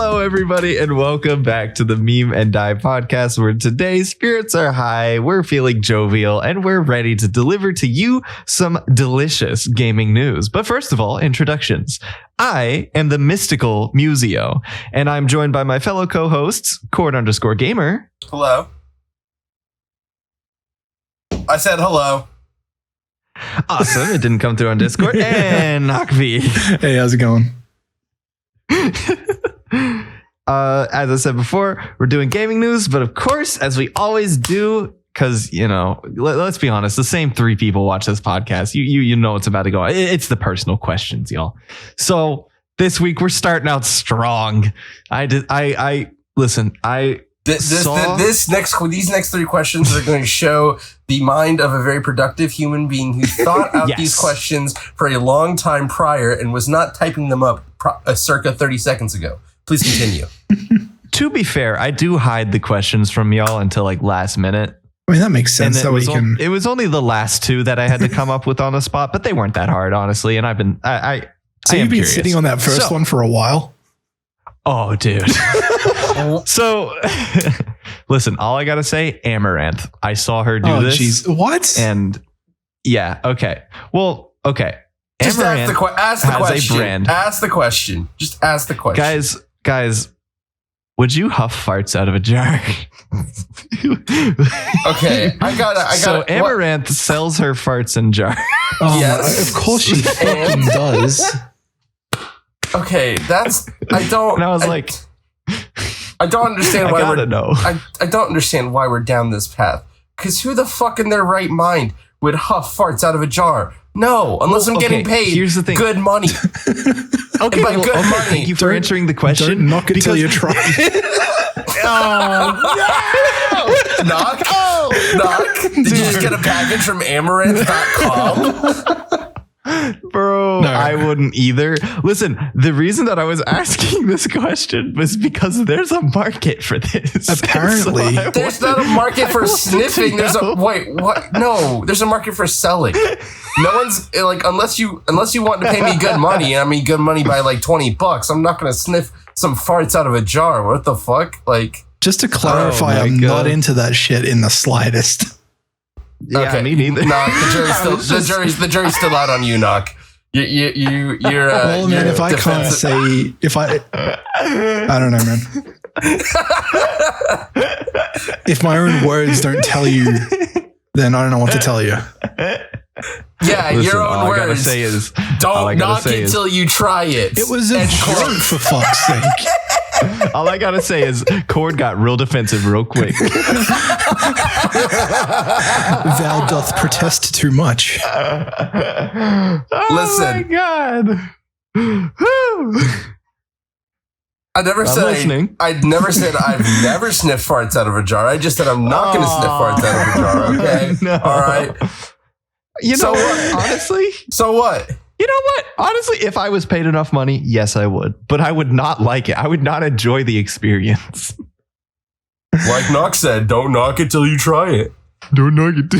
Hello, everybody, and welcome back to the Meme and Die podcast, where today spirits are high, we're feeling jovial, and we're ready to deliver to you some delicious gaming news. But first of all, introductions. I am the mystical Museo, and I'm joined by my fellow co-hosts, Cord_Gamer. Hello. I said hello. Awesome, it didn't come through on Discord. And Noc.V. Hey, how's it going? As I said before, we're doing gaming news, but of course, as we always do, because, you know, let's be honest, the same three people watch this podcast. You know it's about to go. It's the personal questions, y'all. So this week we're starting out strong. These next three questions are going to show the mind of a very productive human being who thought out these questions for a long time prior and was not typing them up circa 30 seconds ago. Please continue. To be fair, I do hide the questions from y'all until like last minute. I mean, that makes sense. It was only the last two that I had to come up with on the spot, but they weren't that hard, honestly. And I've been, So you've been sitting on that first one for a while? Oh, dude. So, listen, all I got to say, Amaranth. I saw her do this. Geez. What? And yeah, okay. Well, okay. Just Amaranth ask the question. A brand. Ask the question. Just ask the question. Guys, would you huff farts out of a jar? Okay, I got. So Amaranth sells her farts in jars. Oh, yes, of course she fucking does. Okay, I don't understand why I don't understand why we're down this path. Because who the fuck in their right mind would huff farts out of a jar? No, unless I'm getting paid. Here's the thing. Good money. Okay, money. Thank you for answering the question. Don't knock it until you try. Knock. Did you just get a package from Amaranth.com? Bro, no. I wouldn't either. Listen, the reason that I was asking this question was because there's a market for this. Apparently. So there's not a market for sniffing. There's a what? No, there's a market for selling. No one's like, unless you want to pay me good money, I mean good money by like $20, I'm not gonna sniff some farts out of a jar. What the fuck? Like, just to clarify, I'm not into that shit in the slightest. Yeah, okay. Me neither. Knock, the jury's still out on you, Knock. You're well, man, if I can't say, I don't know, man. If my own words don't tell you, then I don't know what to tell you. Yeah, listen, your own words. All I gotta say is, don't knock it till you try it. It was a joke, for fuck's sake. All I gotta say is, Cord got real defensive real quick. Thou doth protest too much. Oh listen, my god! I never said I've never sniffed farts out of a jar. I just said I'm not going to sniff farts out of a jar. Okay, no. All right. You know what? Honestly, so what? You know what? Honestly, if I was paid enough money, yes, I would. But I would not like it. I would not enjoy the experience. Like Noc said, don't knock it till you try it. Don't knock it.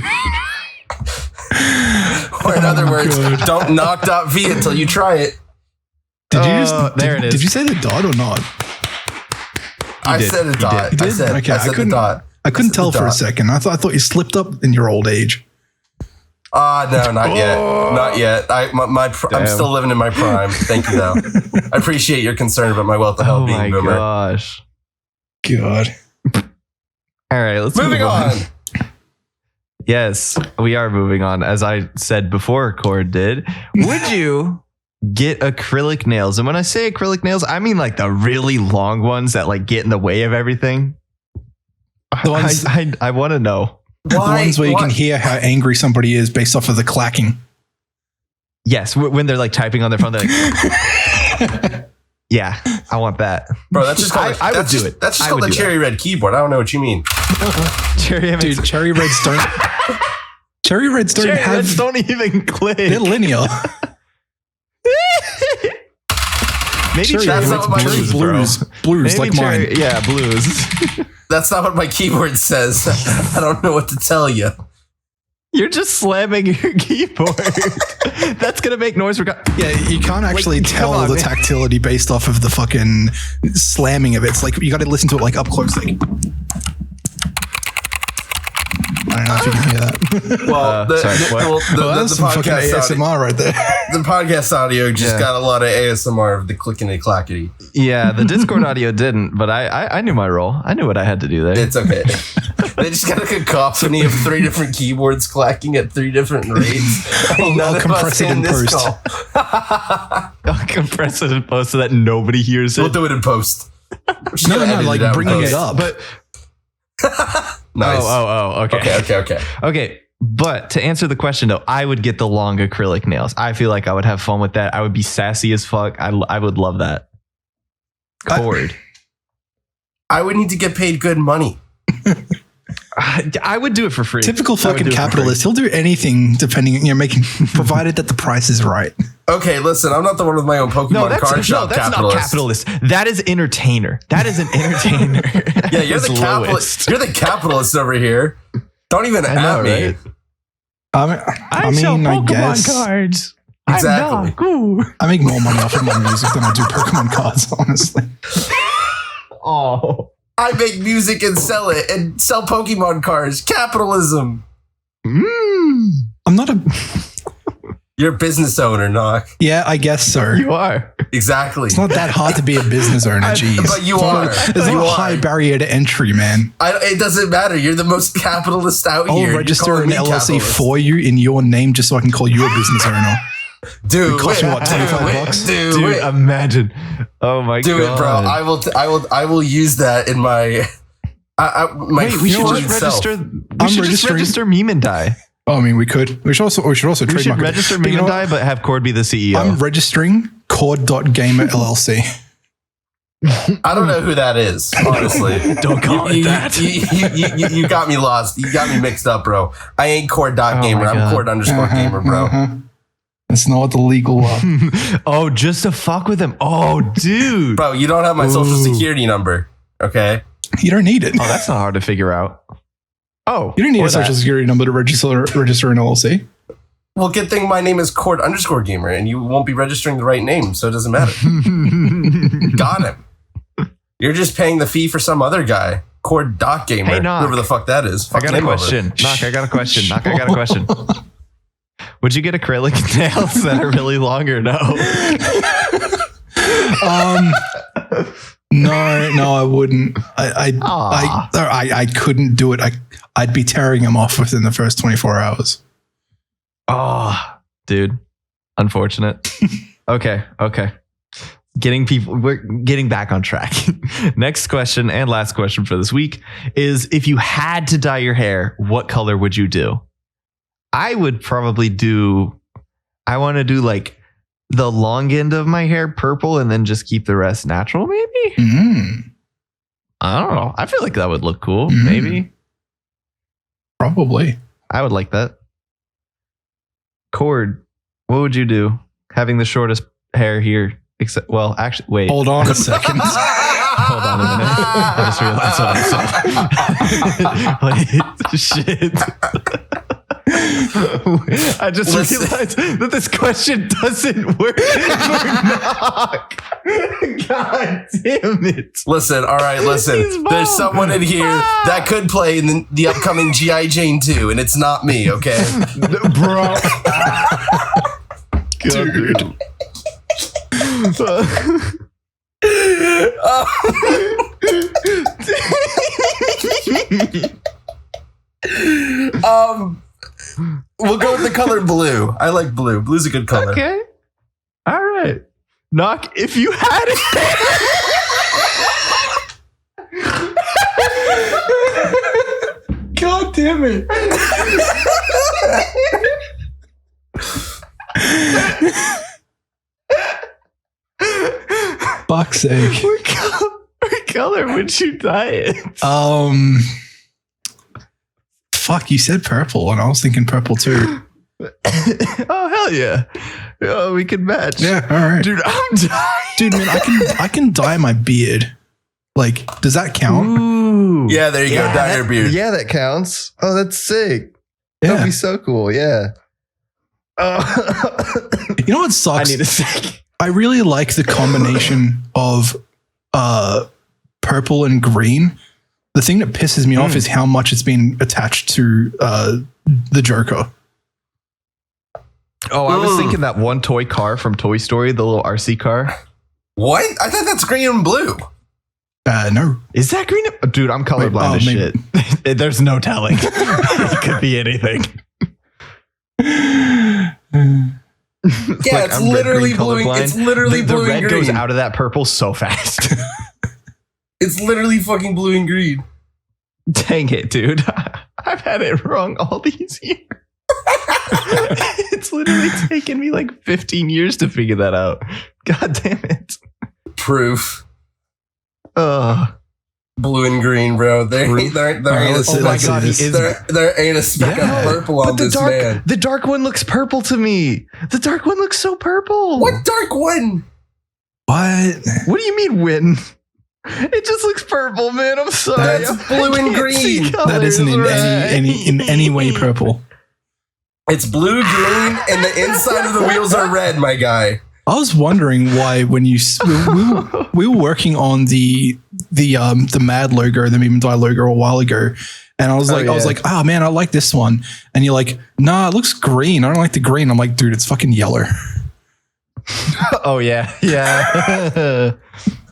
Or in other words, don't Noc.V until you try it. Did you just? There it is. Did you say the dot or not? I said a dot. I said the dot. I couldn't tell for a second. I thought you slipped up in your old age. No, not yet. Not yet. I'm still living in my prime. Thank you, though. I appreciate your concern about my wealth of health being boomer. Oh my gosh. God. All right, let's moving on. Yes, we are moving on. As I said before, Cord did. Would you get acrylic nails? And when I say acrylic nails, I mean like the really long ones that like get in the way of everything. The ones I want to know. Why? The ones where you can hear how angry somebody is based off of the clacking. Yes, when they're like typing on their phone, they're like, yeah, I want that. Bro, that's just called I would do it. That's just called the cherry red keyboard. I don't know what you mean. Cherry reds don't. Cherry reds don't even click. They're linear. Maybe blues like mine. Yeah, blues. That's not what my keyboard says. I don't know what to tell you. You're just slamming your keyboard. That's gonna make noise. Yeah, you can't actually tell the tactility based off of the fucking slamming of it. It's like you got to listen to it like up close. Like, I don't know if you can hear that. Well, that's some fucking ASMR right there. The podcast audio just got a lot of ASMR of the clickety clackety. Yeah, the Discord audio didn't, but I knew my role. I knew what I had to do there. It's okay. They just got a cacophony of 3 different keyboards clacking at 3 different rates. I'll compress it in post. I'll compress it in post so that nobody hears it. We'll do it in post. No, like bringing it up. But nice. Oh, okay. Okay, but to answer the question though, I would get the long acrylic nails. I feel like I would have fun with that. I would be sassy as fuck. I would love that. Cord. I would need to get paid good money. I would do it for free. Typical fucking capitalist. He'll do anything depending, provided that the price is right. Okay, listen, I'm not the one with my own Pokemon card shop. That's not capitalist. That is entertainer. That is an entertainer. Yeah, you're the capitalist. You're the capitalist over here. Don't even at me. Right? I sell Pokemon cards. Exactly. I make more money off of my music than I do Pokemon cards, honestly. Oh. I make music and sell it and sell Pokemon cards. Capitalism. I'm not a... You're a business owner, Noc. Yeah, I guess so. You are. Exactly. It's not that hard to be a business owner, jeez. But you are. There's a high barrier to entry, man. It doesn't matter. You're the most capitalist out here. I'll register an LLC for you in your name just so I can call you a business owner. Dude, it costs you what, $25? Dude, imagine. Oh my god. Do it, bro. I will use that in my we should just register. We should just register Meme and Die. Oh, I mean, we could. We should also trademark. We should register Meme and Die, but have Cord be the CEO. I'm registering Cord.Gamer LLC. I don't know who that is, honestly. Don't call it that. You got me lost. You got me mixed up, bro. I ain't Cord.Gamer. I'm Cord_Gamer, bro. It's not the legal law. Oh, just to fuck with him. Oh, dude. Bro, you don't have my social security number, okay? You don't need it. Oh, that's not hard to figure out. Oh. You don't need a social security number to register an LLC. Well, good thing my name is Cord_Gamer, and you won't be registering the right name, so it doesn't matter. Got him. You're just paying the fee for some other guy. Cord.Gamer. Hey, Noc. Whoever the fuck that is. I got a question. Noc, I got a question. Noc, I got a question. Would you get acrylic nails that are really long or no? No, I wouldn't. I couldn't do it. I'd be tearing them off within the first 24 hours. Oh, dude. Unfortunate. Okay. We're getting back on track. Next question and last question for this week is, if you had to dye your hair, what color would you do? I would probably I want to do like the long end of my hair purple and then just keep the rest natural, maybe? I don't know. I feel like that would look cool, maybe. Probably. I would like that. Cord, what would you do? Having the shortest hair here, except, well, actually, wait. Hold on a second. Hold on a minute. I just realized what I said. Wait, shit. I just realized that this question doesn't work for Noc. God damn it. Listen. There's someone in here that could play in the upcoming G.I. Jane 2, and it's not me, okay? Bro. Dude. We'll go with the color blue. I like blue. Blue's a good color. Okay. All right. Noc, if you had it. God damn it. Fuck's sake. What color would you dye it? Fuck, you said purple, and I was thinking purple too. Oh, hell yeah. Oh, we can match. Yeah, all right. Dude, I'm dying. Dude, man, I can dye my beard. Like, does that count? Ooh. Yeah, there you go. Dye your beard. Yeah, that counts. Oh, that's sick. That'd be so cool. Yeah. You know what sucks? I need a second. I really like the combination of purple and green. The thing that pisses me off is how much it's been attached to the Joker. Oh, I was thinking that one toy car from Toy Story, the little RC car. What? I thought that's green and blue. No. Is that green? Dude, I'm colorblind as shit. There's no telling. It could be anything. Yeah, it's literally blue. It's literally blue and green. The red goes out of that purple so fast. It's literally fucking blue and green. Dang it, dude. I've had it wrong all these years. It's literally taken me like 15 years to figure that out. God damn it. Proof. Blue and green, bro. There ain't a speck of purple on this man. The dark one looks purple to me. The dark one looks so purple. What dark one? What? What do you mean win? It just looks purple, man. I'm sorry. That's blue and green. That isn't in any way purple. It's blue, green, and the inside of the wheels are red, my guy. I was wondering why when we were working on the Mad logo, the Meme and Die logo a while ago, and I was like, oh man, I like this one, and you're like, nah, it looks green. I don't like the green. I'm like, dude, it's fucking yellow. Oh yeah.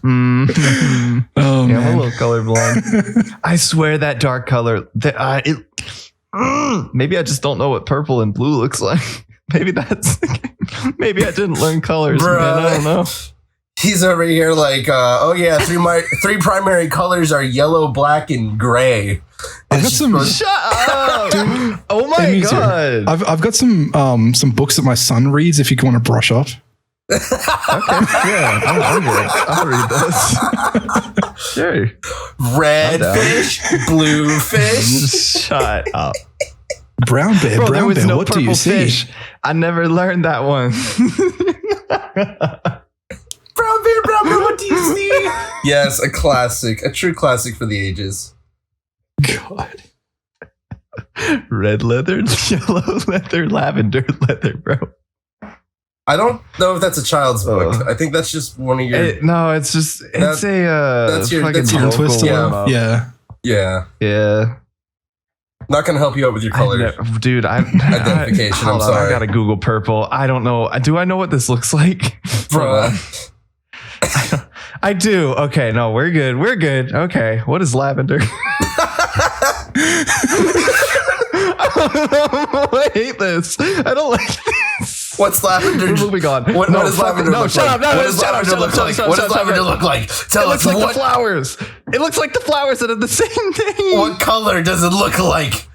Mm-hmm. Oh yeah, man. I'm a little colorblind. I swear that dark color. Maybe I just don't know what purple and blue looks like. Maybe maybe I didn't learn colors, man. I don't know. He's over here like, three primary colors are yellow, black, and gray. I've got some. Shut up! Dude, oh my god! I've got some books that my son reads. If you want to brush up. Okay, yeah, I'll read this. Sure. Red fish, blue fish. Shut up. Brown bear, Bro, there was no what do purple you see? fish. I never learned that one. Brown bear, what do you see? Yes, a classic, a true classic for the ages. God. Red leather, yellow leather, lavender leather, bro. I don't know if that's a child's book. I think that's just one of your. It's your twist. Yeah. Not gonna help you out with your color, dude. Identification. I'm sorry. I gotta Google purple. I don't know. Do I know what this looks like, bro? I do. Okay, no, we're good. We're good. Okay, what is lavender? I hate this. I don't like this. What's lavender? We're moving on. What does lavender look like? What does lavender look like? What does lavender look like? Tell us what. It looks like the flowers. It looks like the flowers that are the same thing. What color does it look like?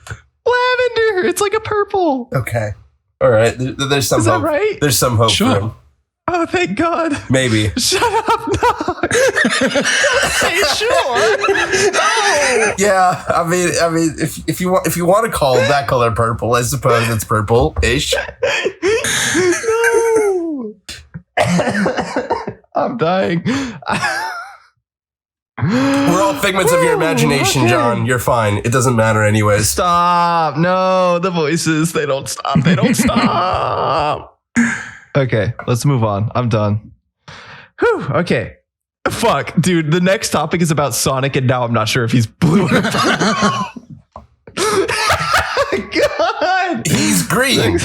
Lavender. It's like a purple. Okay. All right. There's some hope. Is that right? There's some hope for him. Oh, thank God. Maybe. Shut up. No. Say sure. No. Yeah. I mean, if you want to call that color purple, I suppose it's purple-ish. No. I'm dying. We're all figments of your imagination, John. You're fine. It doesn't matter anyways. Stop. No, the voices, they don't stop. They don't stop. Okay, let's move on. I'm done. Whew, okay. Fuck, dude. The next topic is about Sonic, and now I'm not sure if he's blue or purple. God. He's green.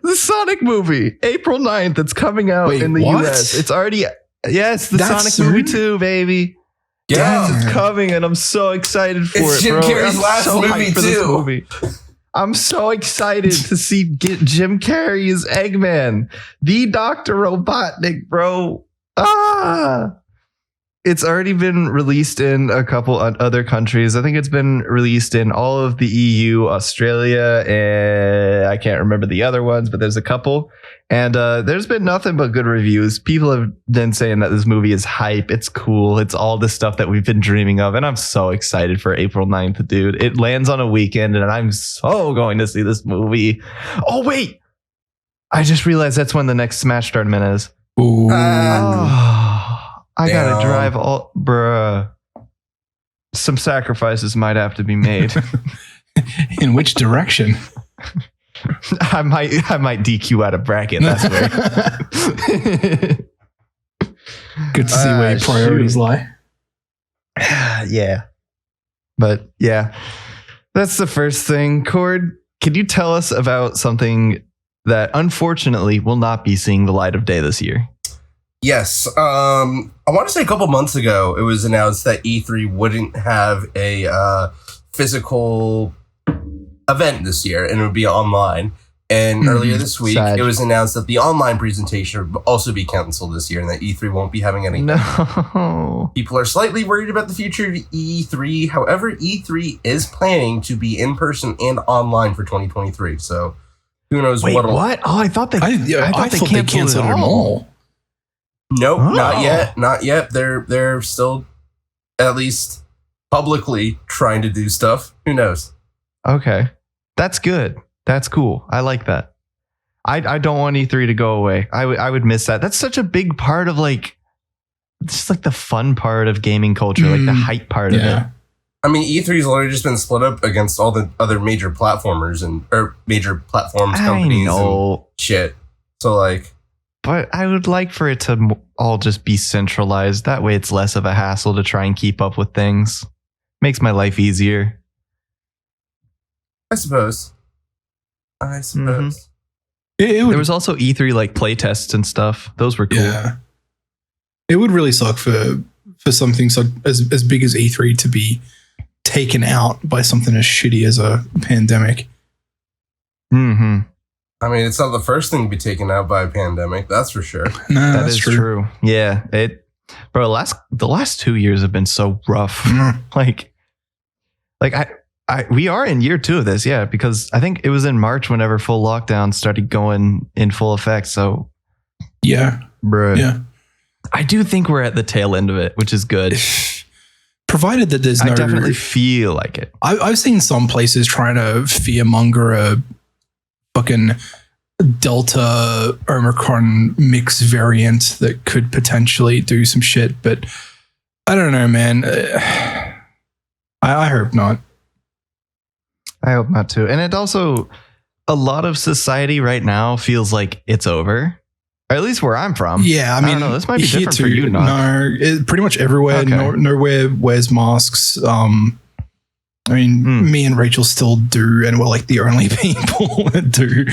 The Sonic movie, April 9th. It's coming out in the US. It's already... Yes, the Sonic movie too, baby. Yeah. Yes, it's coming, and I'm so excited for it, Jim bro. Carrey's last movie for too. This movie. I'm so excited to get Jim Carrey as Eggman, the Dr. Robotnik, bro. It's already been released in a couple other countries. I think it's been released in all of the EU, Australia, and I can't remember the other ones, but there's a couple. And there's been nothing but good reviews. People have been saying that this movie is hype. It's cool. It's all the stuff that we've been dreaming of. And I'm so excited for April 9th, dude. It lands on a weekend, and I'm so going to see this movie. Oh, wait. I just realized that's when the next Smash tournament is. Ooh. I got to drive all... Bruh. Some sacrifices might have to be made. In which direction? I might DQ out a bracket. That's where. Good to see where your priorities lie. Yeah. But yeah, that's the first thing. Cord, can you tell us about something that unfortunately will not be seeing the light of day this year? Yes. I want to say a couple months ago, it was announced that E3 wouldn't have a physical event this year, and it would be online. And earlier this week, sad. It was announced that the online presentation would also be canceled this year, and that E3 won't be having anything. No. People are slightly worried about the future of E3. However, E3 is planning to be in person and online for 2023. So who knows Wait, what'll... what? Oh, I thought they canceled it all. Nope, Oh. not yet. Not yet. They're still, at least publicly, trying to do stuff. Who knows? Okay. That's good. That's cool. I like that. I don't want E3 to go away. I would miss that. That's such a big part of just like the fun part of gaming culture, like the hype part of it. I mean, E3's literally just been split up against all the other major platformers or major platforms companies and shit. So but I would like for it to all just be centralized. That way it's less of a hassle to try and keep up with things. Makes my life easier. I suppose. Mm-hmm. There was also E3 playtests and stuff. Those were cool. Yeah. It would really suck for something so as big as E3 to be taken out by something as shitty as a pandemic. Mm-hmm. I mean, it's not the first thing to be taken out by a pandemic, that's for sure. No, that is true. Yeah. The last 2 years have been so rough. We are in year 2 of this, yeah, because I think it was in March whenever full lockdown started going in full effect. So, yeah, bro, yeah, I do think we're at the tail end of it, which is good. Provided that there's I definitely feel like it. I've seen some places trying to fearmonger a fucking Delta Omicron mix variant that could potentially do some shit, but I don't know, man. I hope not. I hope not too. And it also, a lot of society right now feels like it's over. Or at least where I'm from. Yeah, I mean, don't know, this might be different for you, Noc. No, pretty much everywhere. Okay. Nowhere wears masks. I mean, me and Rachel still do, and we're the only people that do.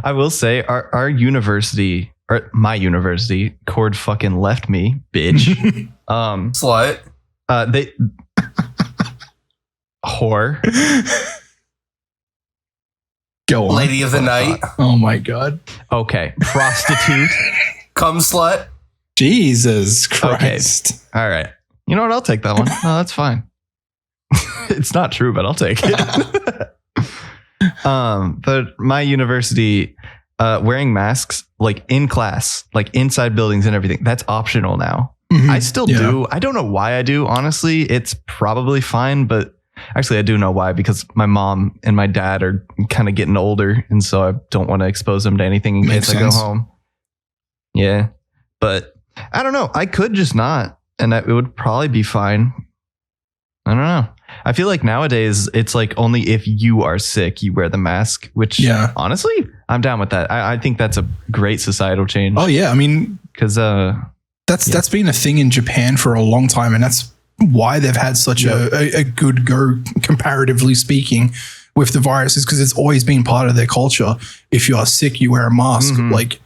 I will say, our university, or my university, Cord fucking left me, bitch. Slut. They whore. Go on. Lady of the night. Oh my god. Okay. Prostitute. Cum slut. Jesus Christ. Okay. All right. You know what? I'll take that one. No, that's fine. It's not true, but I'll take it. But my university, wearing masks, in class, inside buildings and everything, that's optional now. Mm-hmm. I still do. I don't know why I do. Honestly, it's probably fine, but actually I do know why, because my mom and my dad are kind of getting older, and so I don't want to expose them to anything in case I go home. Yeah. But I don't know. I could just not, and it would probably be fine. I don't know. I feel like nowadays it's only if you are sick you wear the mask, which honestly I'm down with that. I think that's a great societal change. Oh yeah, I mean, because that's been a thing in Japan for a long time, and that's why they've had such a good go, comparatively speaking, with the virus, is because it's always been part of their culture. If you are sick, you wear a mask. Mm-hmm.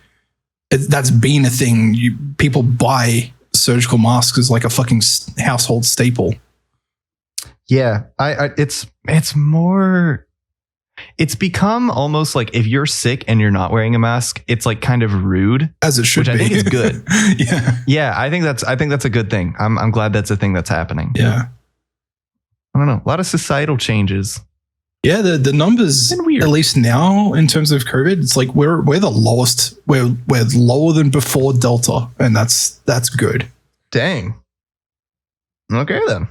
That's been a thing. People buy surgical masks as a fucking household staple. Yeah, it's more. It's become almost if you're sick and you're not wearing a mask, it's kind of rude, as it should be. Which I think is good. Yeah. I think that's a good thing. I'm glad that's a thing that's happening. Yeah. I don't know. A lot of societal changes. Yeah, the numbers, at least now in terms of COVID, it's we're the lowest. We're lower than before Delta, and that's good. Dang. Okay then.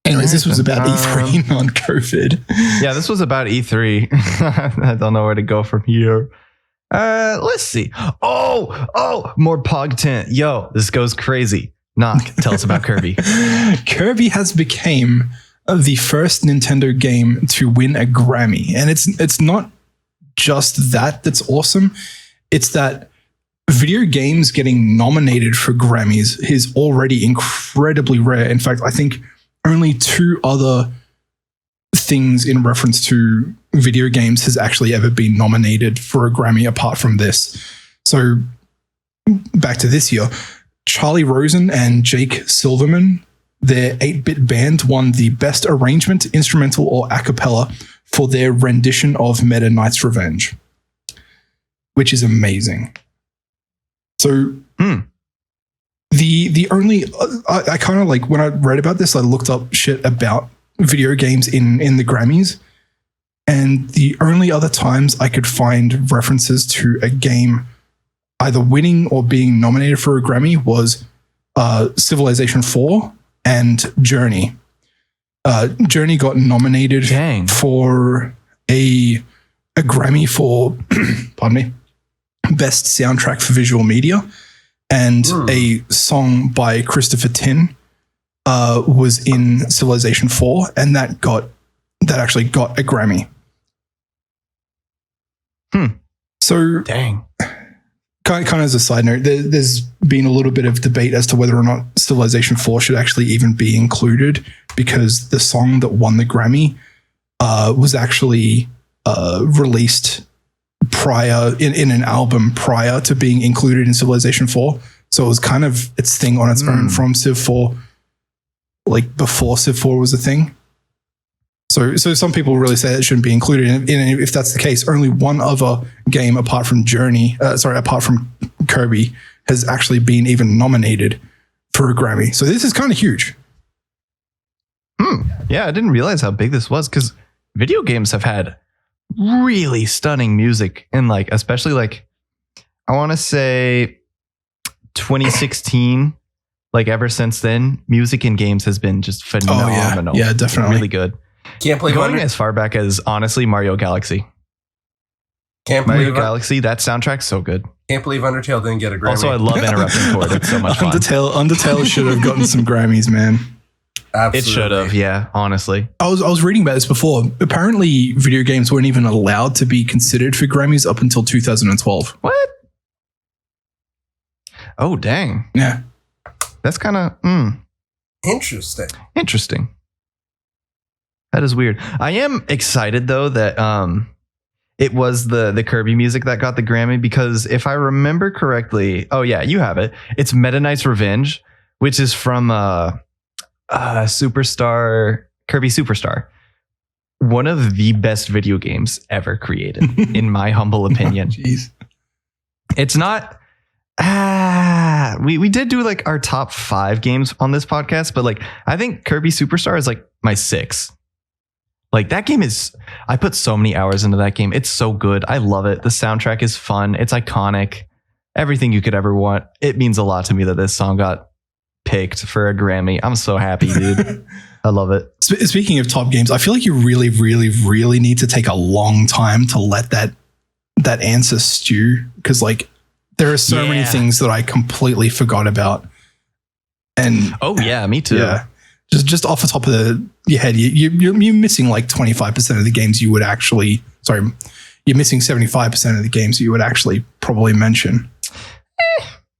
Anyways, this was about E3, not COVID. Yeah, this was about E3. I don't know where to go from here. Let's see. Oh, more Pogtent. Yo, this goes crazy. Noc, tell us about Kirby. Kirby has become the first Nintendo game to win a Grammy. And it's not just that's awesome. It's that video games getting nominated for Grammys is already incredibly rare. In fact, I think only 2 other things in reference to video games has actually ever been nominated for a Grammy apart from this. So back to this year, Charlie Rosen and Jake Silverman, their 8-bit band, won the Best Arrangement, Instrumental or A Cappella for their rendition of Meta Knight's Revenge, which is amazing. So the only I kind of like, when I read about this, I looked up shit about video games in the Grammys, and the only other times I could find references to a game either winning or being nominated for a Grammy was Civilization 4 and Journey. Journey got nominated for a Grammy for pardon me, Best Soundtrack for Visual Media, and a song by Christopher Tin was in Civilization 4, and that actually got a Grammy. So Dang. Kind of as a side note, there's been a little bit of debate as to whether or not Civilization 4 should actually even be included, because the song that won the Grammy was actually released prior in an album prior to being included in Civilization 4. So it was kind of its thing on its own from Civ 4, like before Civ 4 was a thing. So some people really say it shouldn't be included. And if that's the case, only one other game apart from Kirby has actually been even nominated for a Grammy. So this is kind of huge. Yeah, I didn't realize how big this was, because video games have had really stunning music, and like, especially like, I want to say 2016, like ever since then, music in games has been just phenomenal. Yeah, definitely. Really good. Can't believe Going as far back as, honestly, Mario Galaxy. Mario Galaxy, that soundtrack's so good. Can't believe Undertale didn't get a Grammy. Also, I love interrupting Cord. It's so much fun. Undertale should have gotten some Grammys, man. Absolutely. It should have, yeah, honestly. I was reading about this before. Apparently, video games weren't even allowed to be considered for Grammys up until 2012. What? Oh, dang. Yeah. That's kind of Interesting. That is weird. I am excited though that it was the Kirby music that got the Grammy, because if I remember correctly, oh yeah, you have it. It's Meta Knight's Revenge, which is from Kirby Superstar. One of the best video games ever created, in my humble opinion. Jeez. It's not. We did do like our top 5 games on this podcast, but like, I think Kirby Superstar is like my 6. Like, that game is, I put so many hours into that game. It's so good. I love it. The soundtrack is fun. It's iconic. Everything you could ever want. It means a lot to me that this song got picked for a Grammy. I'm so happy, dude. I love it. Speaking of top games, I feel like you really, really, really need to take a long time to let that answer stew, because like, there are so many things that I completely forgot about. And oh yeah, me too. Yeah. Just off the top of your head, you're missing like 25% of the games you would actually, you're missing 75% of the games you would actually probably mention.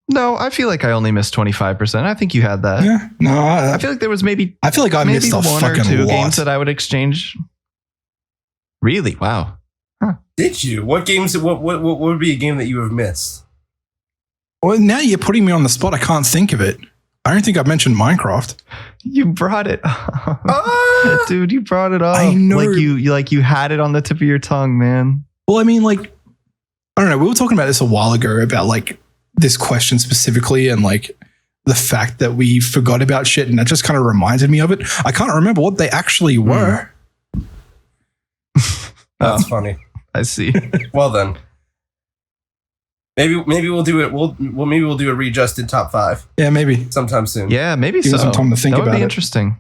No, I feel like I only missed 25%. I think you had that. Yeah. No, I feel like there was maybe I missed a one fucking or two lot. games that I would exchange. Really? Wow. Huh. Did you? What games? What would be a game that you have missed? Well, now you're putting me on the spot. I can't think of it. I don't think I've mentioned Minecraft. You brought it up. Dude, you brought it up. I know. Like you had it on the tip of your tongue, man. Well, I mean, like, I don't know. We were talking about this a while ago about like this question specifically, and like the fact that we forgot about shit, and that just kind of reminded me of it. I can't remember what they actually were. That's funny. I see. Well then. Maybe we'll do it. Maybe we'll do a readjusted top 5. Yeah, maybe sometime soon. Yeah, maybe Give so. us some time to think that would about be it. interesting.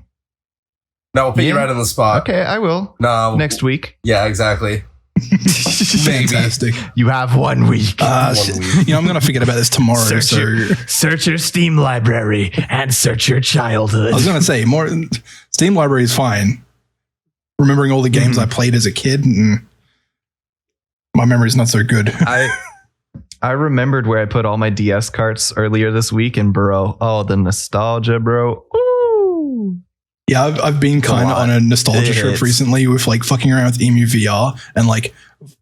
No, we'll put you right on the spot. Okay, I will. No, next week. Yeah, exactly. Fantastic. You have 1 week. I'm gonna forget about this tomorrow. Search your Steam library and search your childhood. I was gonna say more. Steam library is fine. Remembering all the games I played as a kid, my memory's not so good. I remembered where I put all my DS carts earlier this week in Burrow. Oh, the nostalgia, bro. Ooh. Yeah, I've been kind of on a nostalgia trip recently with like fucking around with Emu VR and like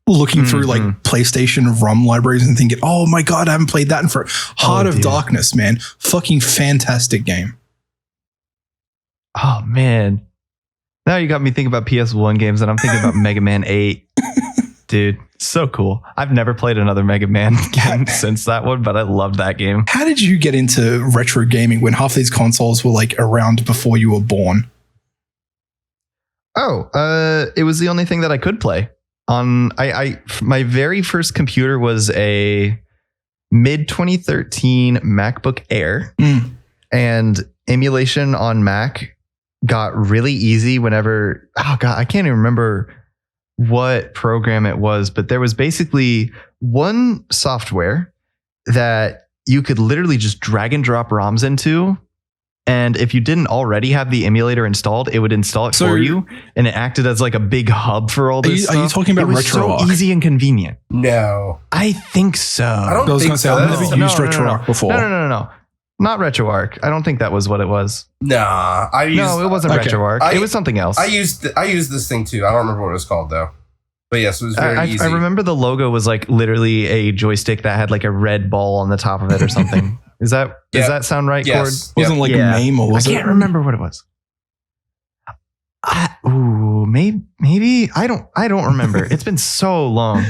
looking through like PlayStation ROM libraries and thinking, oh my God, I haven't played that in for Heart of Darkness, man. Fucking fantastic game. Oh, man. Now you got me thinking about PS1 games and I'm thinking about Mega Man 8. Dude, so cool. I've never played another Mega Man game since that one, but I loved that game. How did you get into retro gaming when half these consoles were like around before you were born? It was the only thing that I could play. My very first computer was a mid 2013 MacBook Air, and emulation on Mac got really easy whenever, I can't even remember what program it was, but there was basically one software that you could literally just drag and drop ROMs into. And if you didn't already have the emulator installed, it would install it for you. And it acted as like a big hub for all this stuff. Are you talking about RetroArch? So easy and convenient. No. I think so. I was going to say, I've never used RetroArch before. No. Not RetroArch. I don't think that was what it was. Nah, it wasn't RetroArch. It was something else. I used this thing too. I don't remember what it was called though. But yes, it was very easy. I remember the logo was like literally a joystick that had like a red ball on the top of it or something. Does that sound right, Cord? Yes. It wasn't like a meme, or was it? I can't remember what it was. Maybe I don't remember. It's been so long.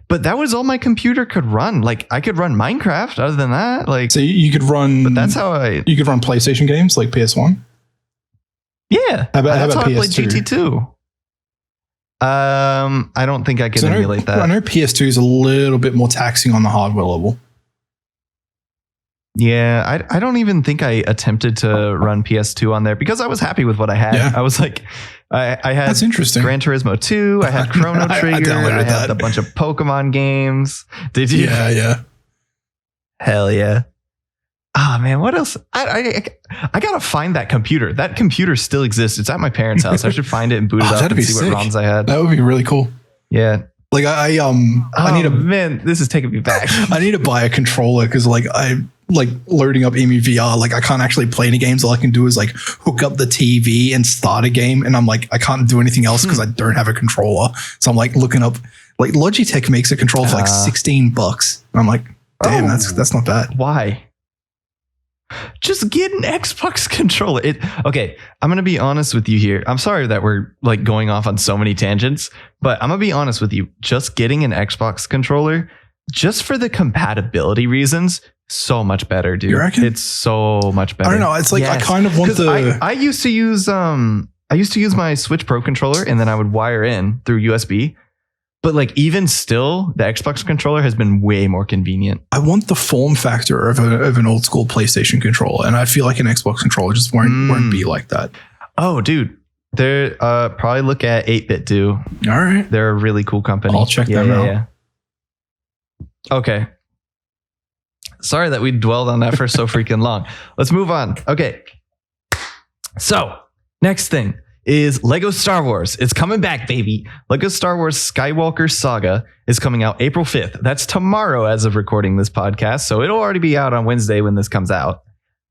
But that was all my computer could run. Like I could run Minecraft. Other than that, like so you could run. But that's how you could run PlayStation games like PS1. Yeah, how about I played PS2? GT2. I don't think I can emulate that. I know PS2 is a little bit more taxing on the hardware level. Yeah, I don't even think I attempted to run PS2 on there because I was happy with what I had. Yeah. I was like, I had That's interesting. Gran Turismo 2, I had Chrono Trigger, I had a bunch of Pokemon games. Did you? Yeah. Hell yeah. Ah, man, what else? I gotta find that computer. That computer still exists. It's at my parents' house. I should find it and boot it up and see what ROMs I had. That would be really cool. Yeah. Like I need a man, this is taking me back. I need to buy a controller because like I like loading up Emu VR. Like I can't actually play any games. All I can do is like hook up the TV and start a game, and I'm like I can't do anything else because I don't have a controller. So I'm like looking up like Logitech makes a controller for like $16. And I'm like, damn, that's not bad. Why? Just get an Xbox controller. Okay, I'm going to be honest with you here. I'm sorry that we're like going off on so many tangents, but I'm going to be honest with you. Just getting an Xbox controller, just for the compatibility reasons, so much better, dude. You reckon? It's so much better. I don't know. It's like I kind of want the. I used to use my Switch Pro controller, and then I would wire in through USB. But like even still, the Xbox controller has been way more convenient. I want the form factor of an old school PlayStation controller, and I feel like an Xbox controller just won't be like that. Oh, dude, they're probably look at 8-Bit Do. All right, they're a really cool company. I'll check them out. Yeah. Okay. Sorry that we dwelled on that for so freaking long. Let's move on. Okay. So next thing is Lego Star Wars. It's coming back, baby. Lego Star Wars Skywalker Saga is coming out April 5th. That's tomorrow as of recording this podcast. So it'll already be out on Wednesday when this comes out.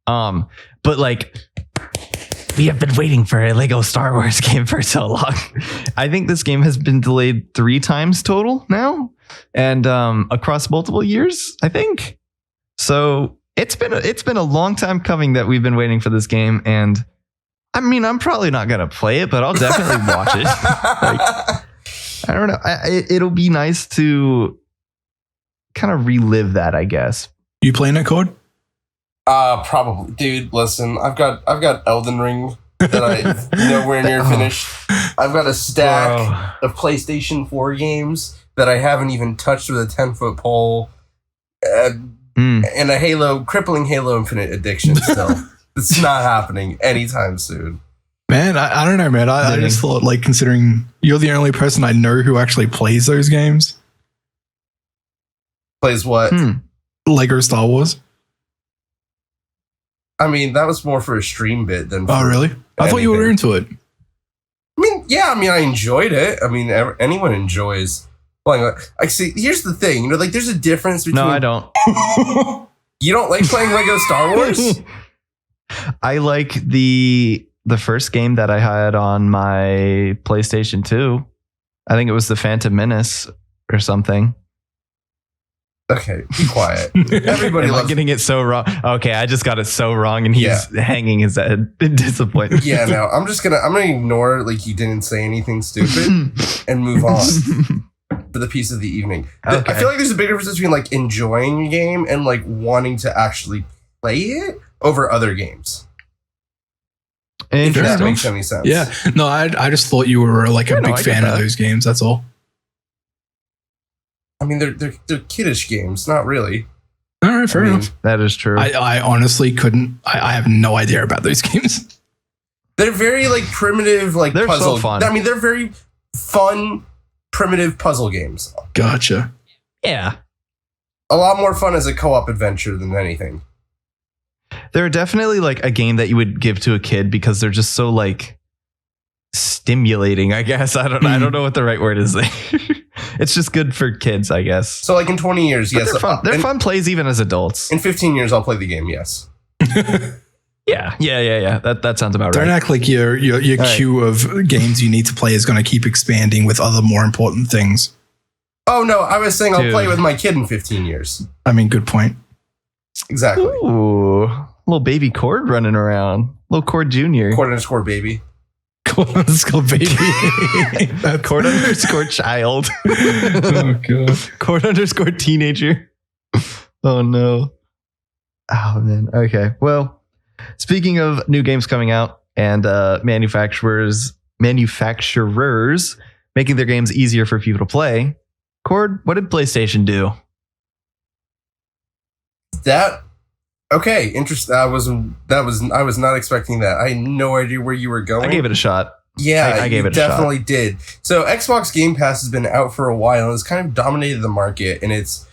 But like we have been waiting for a Lego Star Wars game for so long. I think this game has been delayed 3 times total now and across multiple years, I think. So it's been a long time coming that we've been waiting for this game, and I mean, I'm probably not going to play it, but I'll definitely watch it. Like, I don't know. It'll be nice to kind of relive that, I guess. You playing it, Code? Probably. Dude, listen, I've got Elden Ring that I nowhere near finished. I've got a stack of PlayStation 4 games that I haven't even touched with a 10-foot pole. And a crippling Halo Infinite addiction still. It's not happening anytime soon. Man, I don't know, man. I just thought, like, considering you're the only person I know who actually plays those games. Plays what? Lego Star Wars. I mean, that was more for a stream bit than. Oh, really? I thought you were into it. I mean, yeah. I mean, I enjoyed it. I mean, anyone enjoys playing. I see. Here's the thing. You know, like, there's a difference between. No, I don't. You don't like playing Lego Star Wars? I like the first game that I had on my PlayStation 2. I think it was the Phantom Menace or something. Okay, be quiet. Everybody loves getting it so wrong. Okay, I just got it so wrong, and he's hanging his head in disappointment. Yeah, no, I'm gonna ignore like you didn't say anything stupid and move on for the piece of the evening. Okay. I feel like there's a big difference between like enjoying a game and like wanting to actually play it over other games. If that makes any sense. Yeah, no, I just thought you were like a big fan of those games. That's all. I mean, they're kiddish games, not really. All right, fair enough. That is true. I honestly couldn't. I have no idea about those games. They're very like primitive, like they're puzzle. So fun. I mean, they're very fun, primitive puzzle games. Gotcha. Yeah, a lot more fun as a co-op adventure than anything. They're definitely like a game that you would give to a kid because they're just so like stimulating. I guess I don't know what the right word is there. It's just good for kids, I guess. So like in 20 years, but yes. They're fun plays even as adults. In 15 years, I'll play the game, yes. Yeah. That sounds about right. Don't act like your queue of games you need to play is going to keep expanding with other more important things. Oh, no, I was saying I'll play with my kid in 15 years. I mean, good point. Exactly. Ooh, little baby Cord running around. Little Cord Jr. Cord _baby. Cord _baby. Cord _child. Oh, God. Cord _teenager. Oh, no. Oh, man. Okay. Well, speaking of new games coming out and manufacturers making their games easier for people to play, Cord, what did PlayStation do? Okay, interesting. I was not expecting that. I had no idea where you were going. I gave it a shot. Yeah, I gave it a definitely shot. Did. So Xbox Game Pass has been out for a while and it's kind of dominated the market, and it's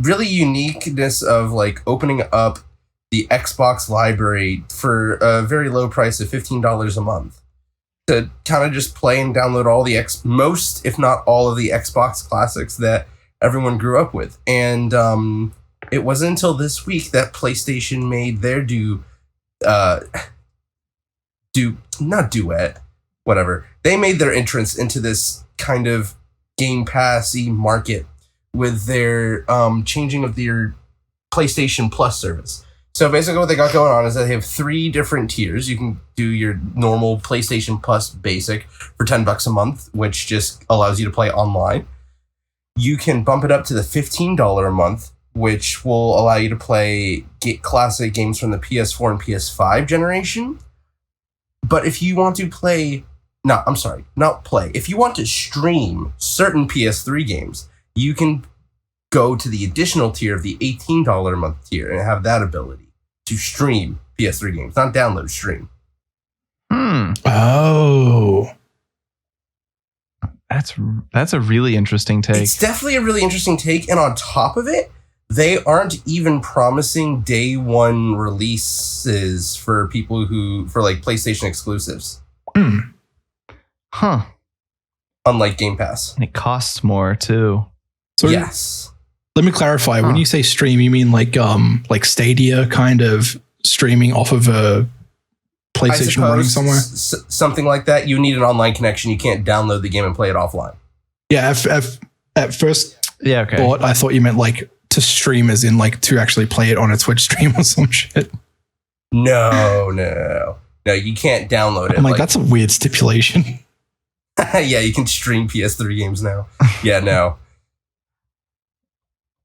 really uniqueness of like opening up the Xbox library for a very low price of $15 a month to kind of just play and download all the most, if not all, of the Xbox classics that everyone grew up with. And it wasn't until this week that PlayStation made their They made their entrance into this kind of Game Pass-y market with their changing of their PlayStation Plus service. So basically what they got going on is that they have 3 different tiers. You can do your normal PlayStation Plus basic for $10 a month, which just allows you to play online. You can bump it up to the $15 a month, which will allow you to play classic games from the PS4 and PS5 generation. But if you want to if you want to stream certain PS3 games, you can go to the additional tier of the $18 a month tier and have that ability to stream PS3 games, not download, stream. Oh. That's a really interesting take. It's definitely a really interesting take, and on top of it, they aren't even promising day one releases for people for like PlayStation exclusives. Huh. Unlike Game Pass. And it costs more too. So yes. Let me clarify. When you say stream, you mean like Stadia kind of streaming off of a PlayStation running somewhere? Something like that. You need an online connection. You can't download the game and play it offline. Yeah, at first I thought you meant like to stream as in like to actually play it on a Twitch stream or some shit. No, you can't download it. I'm like that's a weird stipulation. Yeah, you can stream PS3 games now. Yeah, no.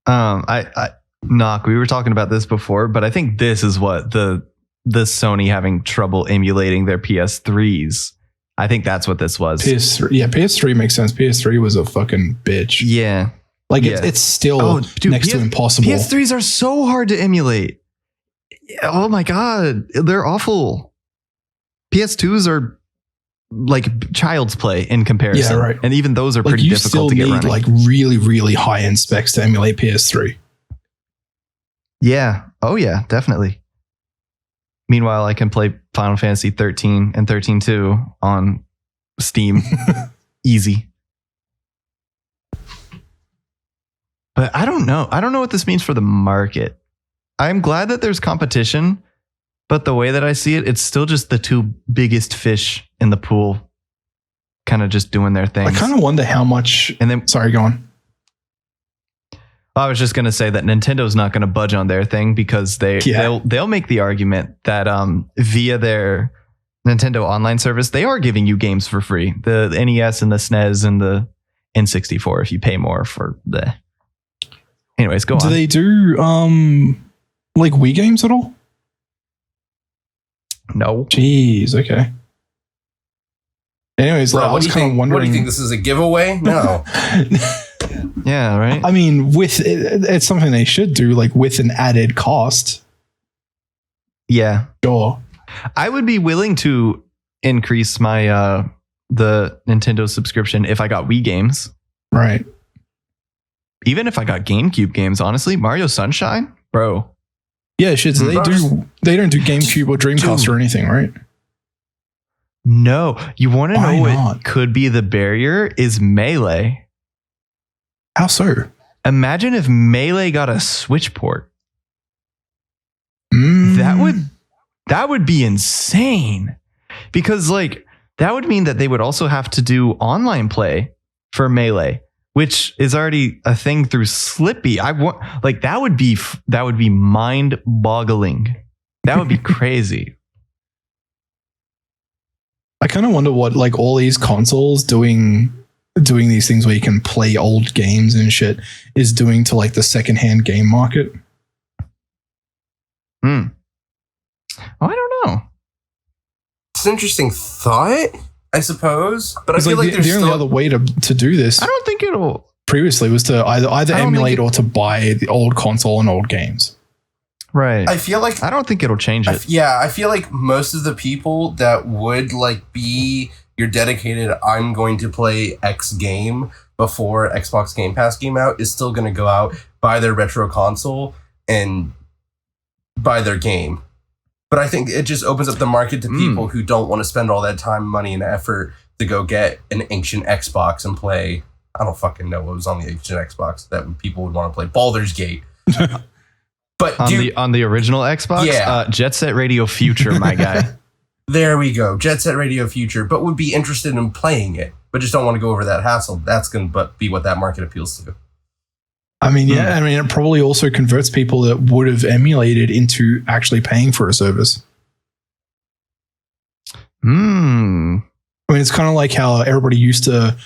Noc, we were talking about this before, but I think this is what the Sony having trouble emulating their PS3s. I think that's what this was. PS3 makes sense. PS3 was a fucking bitch. Yeah. It's still next to impossible. PS3s are so hard to emulate. Oh my God. They're awful. PS2s are like Child's Play in comparison. Yeah, right. And even those are Like pretty you difficult still to get need running. like really, really high end specs to emulate PS3. Yeah. Oh yeah, definitely. Meanwhile, I can play Final Fantasy 13 and 13.2 on Steam. Easy. But I don't know. I don't know what this means for the market. I'm glad that there's competition, but the way that I see it, it's still just the two biggest fish in the pool kind of just doing their thing. I kind of wonder how much. And then Sorry, go on. I was just going to say that Nintendo's not going to budge on their thing because they'll make the argument that via their Nintendo online service, they are giving you games for free. The NES and the SNES and the N64 if you pay more for the. Anyways, go on. Do they do like Wii games at all? No. Jeez, okay. Anyways, Bro, like, I was kind of wondering. What do you think? This is a giveaway? No. Yeah, right. I mean, with it's something they should do, like with an added cost. Yeah. Sure. I would be willing to increase my the Nintendo subscription if I got Wii games. Right. Even if I got GameCube games, honestly, Mario Sunshine, bro. Yeah, shit. So they don't do GameCube or Dreamcast or anything, right? No. You want to Why know what not? could be the barrier is Melee. How so? Imagine if Melee got a Switch port. Mm. That would be insane. Because like that would mean that they would also have to do online play for Melee, which is already a thing through Slippy. That would be mind-boggling. That would be crazy. I kind of wonder what like all these consoles doing these things where you can play old games and shit is doing to like the secondhand game market. Oh, I don't know. It's an interesting thought, I suppose. But I feel like there's the only other way to do this I don't think it'll. previously was to either emulate or to buy the old console and old games. Right. I feel like I don't think it'll change it. I feel like most of the people that would like be your dedicated I'm going to play X game before Xbox Game Pass came out is still going to go out, buy their retro console and buy their game. But I think it just opens up the market to people who don't want to spend all that time, money, and effort to go get an ancient Xbox and play. I don't fucking know what was on the ancient Xbox that people would want to play. Baldur's Gate. But on the original Xbox, Yeah. Jet Set Radio Future, my guy. there we go. Jet Set Radio Future, but would be interested in playing it, but just don't want to go over that hassle. That's going to be what that market appeals to. I mean, yeah, I mean, it probably also converts people that would have emulated into actually paying for a service. I mean, it's kind of like how everybody used to,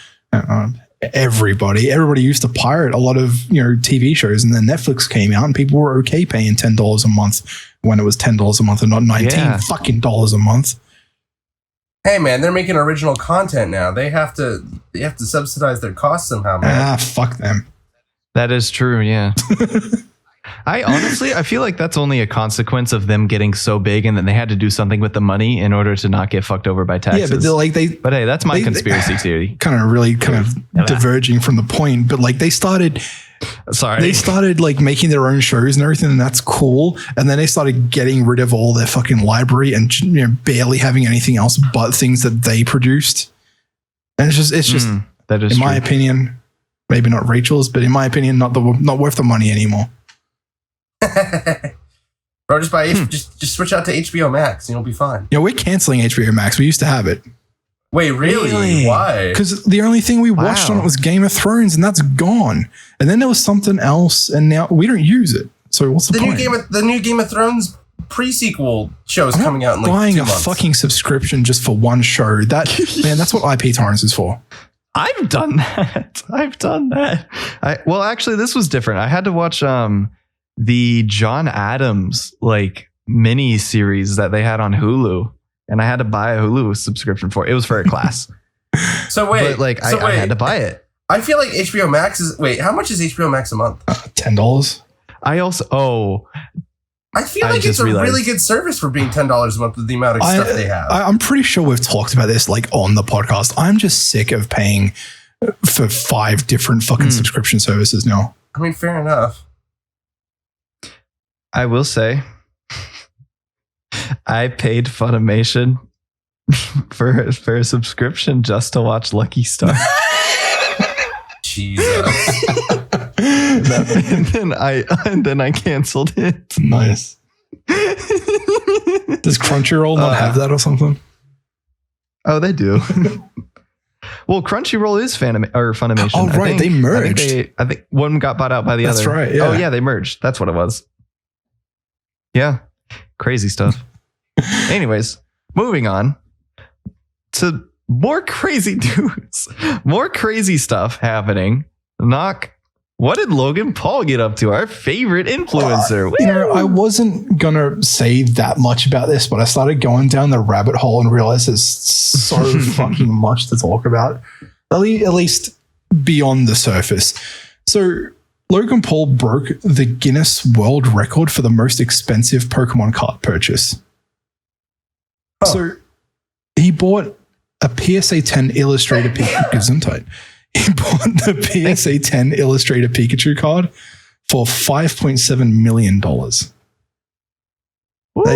everybody used to pirate a lot of, TV shows, and then Netflix came out and people were okay paying $10 a month when it was $10 a month and not $19 fucking dollars a month. Hey man, they're making original content now. They have to subsidize their costs somehow, man. Fuck them. That is true, yeah. I feel like that's only a consequence of them getting so big and then they had to do something with the money in order to not get fucked over by taxes. Yeah, but But hey, that's my conspiracy theory. Kind of diverging from the point, but like they started like making their own shows and everything, and that's cool. And then they started getting rid of all their fucking library and barely having anything else but things that they produced. And it's just that is in true. my opinion, maybe not Rachel's, but in my opinion, not worth the money anymore. Bro, just switch out to HBO Max and you'll be fine. We're canceling HBO Max. We used to have it. Wait, really? Why? Because the only thing we watched on it was Game of Thrones, and that's gone. And then there was something else, and now we don't use it. So what's the point? The new Game of Thrones pre-sequel show is coming out in like buying 2 a months. fucking subscription just for one show. That's what IP torrents is for. I've done that. Actually, this was different. I had to watch the John Adams mini series that they had on Hulu, and I had to buy a Hulu subscription for it. It was for a class. So wait, but I had to buy it. I feel like HBO Max how much is HBO Max a month? $10. I I feel like it's a really good service for being $10 a month with the amount of stuff they have. I'm pretty sure we've talked about this like on the podcast. I'm just sick of paying for 5 different fucking subscription services now. I mean, fair enough. I will say, I paid Funimation for a subscription just to watch Lucky Star. Jesus. and then I canceled it. Nice. Does Crunchyroll not have that or something? Oh, they do. Well, Crunchyroll is Funimation. Oh, right. They merged. I think one got bought out by the other. That's right. Yeah. Oh, yeah. They merged. That's what it was. Yeah. Crazy stuff. Anyways, moving on to more crazy news. More crazy stuff happening. Noc, what did Logan Paul get up to? Our favorite influencer. I wasn't going to say that much about this, but I started going down the rabbit hole and realized there's so fucking much to talk about, at least beyond the surface. So Logan Paul broke the Guinness World Record for the most expensive Pokemon card purchase. Oh. So he bought a PSA 10 Illustrator Pikachu. He bought the PSA 10 Illustrator Pikachu card for $5.7 million. That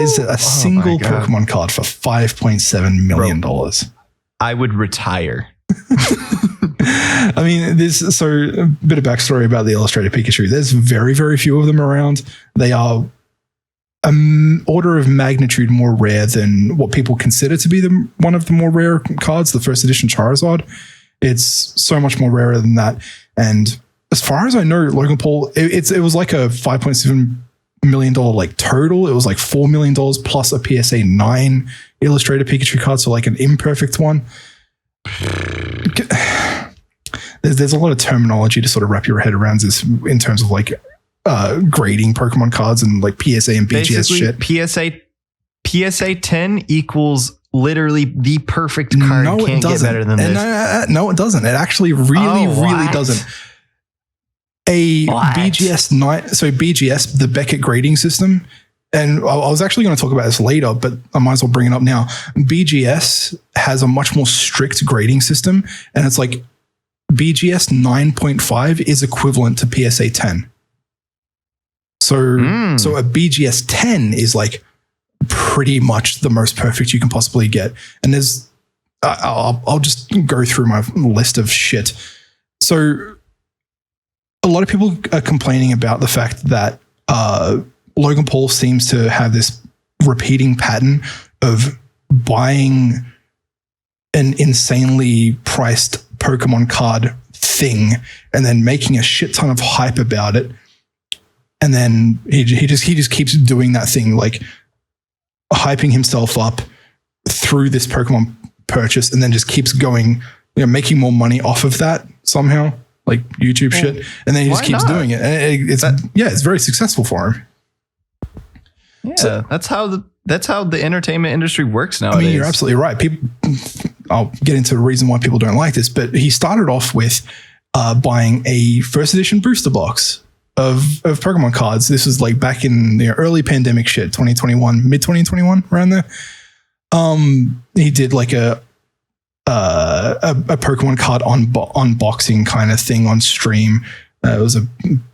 is a single Pokemon card for $5.7 million. Bro, I would retire. I mean, so a bit of backstory about the Illustrator Pikachu. There's very, very few of them around. They are an order of magnitude more rare than what people consider to be one of the more rare cards, the first edition Charizard. It's so much more rarer than that. And as far as I know, Logan Paul, it was like a $5.7 million like total. It was like $4 million plus a PSA 9 Illustrator Pikachu card, so like an imperfect one. There's a lot of terminology to sort of wrap your head around this in terms of like grading Pokemon cards and like PSA and BGS Basically, shit. PSA 10 equals literally the perfect card. No, can't get better than this. No, it doesn't. It actually really doesn't. BGS 9, so BGS, the Beckett grading system, and I was actually going to talk about this later, but I might as well bring it up now. BGS has a much more strict grading system, and it's like BGS 9.5 is equivalent to PSA 10. So a BGS 10 is like pretty much the most perfect you can possibly get. And there's, I'll just go through my list of shit. So a lot of people are complaining about the fact that Logan Paul seems to have this repeating pattern of buying an insanely priced Pokemon card thing and then making a shit ton of hype about it. And then he just keeps doing that thing, like hyping himself up through this Pokemon purchase, and then just keeps going, making more money off of that somehow, like YouTube shit. And then he just keeps doing it. And it's very successful for him. Yeah, so, that's how the entertainment industry works nowadays. I mean, you're absolutely right. I'll get into the reason why people don't like this, but he started off with buying a first edition booster box of Pokemon cards. This was like back in the early pandemic shit, 2021, mid 2021, around there. He did like a Pokemon card unboxing kind of thing on stream. It was a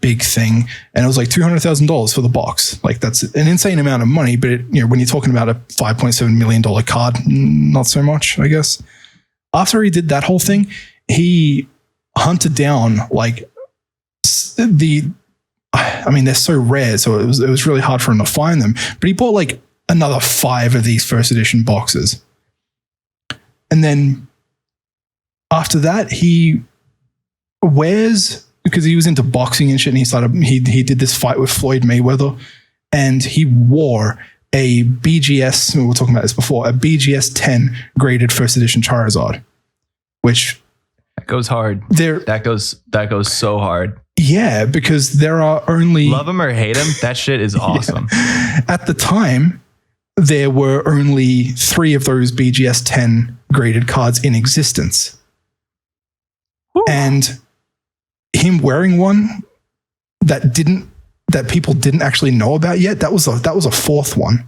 big thing, and it was like $200,000 for the box. Like that's an insane amount of money, but when you're talking about a $5.7 million card, not so much, I guess. After he did that whole thing, he hunted down like they're so rare, so it was really hard for him to find them. But he bought like another 5 of these first edition boxes, and then after that, he wears, because he was into boxing and shit, and he did this fight with Floyd Mayweather, and he wore a BGS, we were talking about this before, a BGS 10 graded first edition Charizard, which that goes hard. That goes so hard. Yeah, because there are only, love him or hate him, that shit is awesome. Yeah. At the time, there were only 3 of those BGS 10 graded cards in existence. Woo. And him wearing one that didn't that people didn't actually know about yet. That was a fourth one,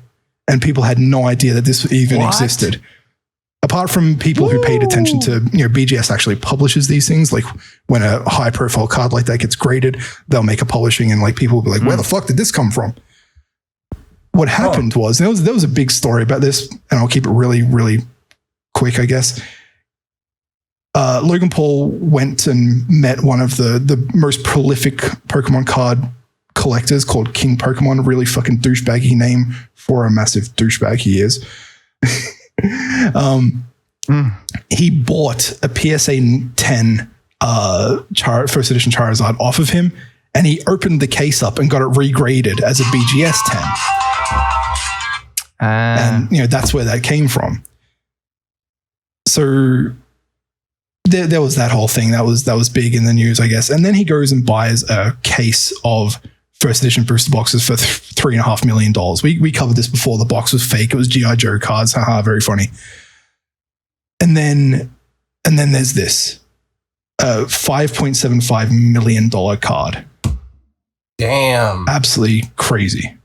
and people had no idea that this even existed. Apart from people who paid attention to, BGS actually publishes these things. Like when a high profile card like that gets graded, they'll make a publishing, and like people will be like, where the fuck did this come from? What happened was there was a big story about this, and I'll keep it really, really quick, I guess. Logan Paul went and met one of the most prolific Pokemon card collectors called King Pokemon, a really fucking douchebaggy name for a massive douchebag he is. He bought a PSA 10 first edition Charizard off of him, and he opened the case up and got it regraded as a BGS 10. And that's where that came from. So there was that whole thing that was big in the news, I guess. And then he goes and buys a case of first edition booster boxes for $3.5 million. We covered this before. The box was fake. It was G.I. Joe cards. Haha, very funny. And then there's this $5.75 million card. Damn. Absolutely crazy.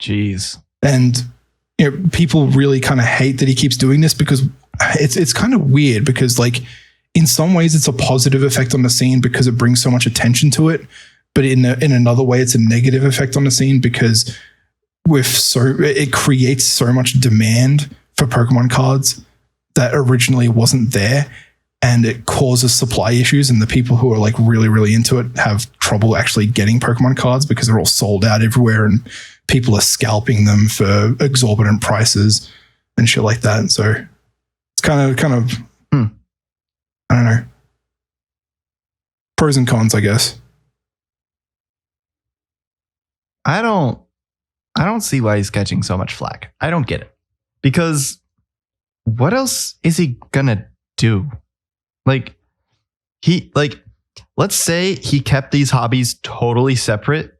Jeez. And people really kind of hate that he keeps doing this, because it's kind of weird, because like in some ways it's a positive effect on the scene because it brings so much attention to it. But in another way, it's a negative effect on the scene because it creates so much demand for Pokemon cards that originally wasn't there, and it causes supply issues. And the people who are like really, really into it have trouble actually getting Pokemon cards because they're all sold out everywhere, and people are scalping them for exorbitant prices and shit like that. And so it's kind of, I don't know, pros and cons, I guess. I don't see why he's catching so much flack. I don't get it. Because what else is he gonna do? Let's say he kept these hobbies totally separate.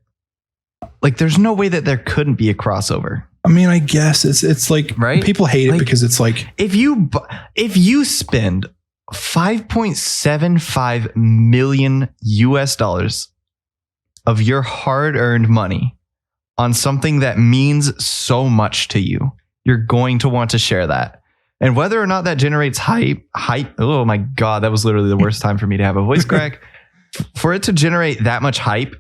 Like, there's no way that there couldn't be a crossover. I mean, I guess it's like, right? People hate it because it's like, if you spend $5.75 million US of your hard-earned money on something that means so much to you, you're going to want to share that. And whether or not that generates hype, oh my God, that was literally the worst time for me to have a voice crack. For it to generate that much hype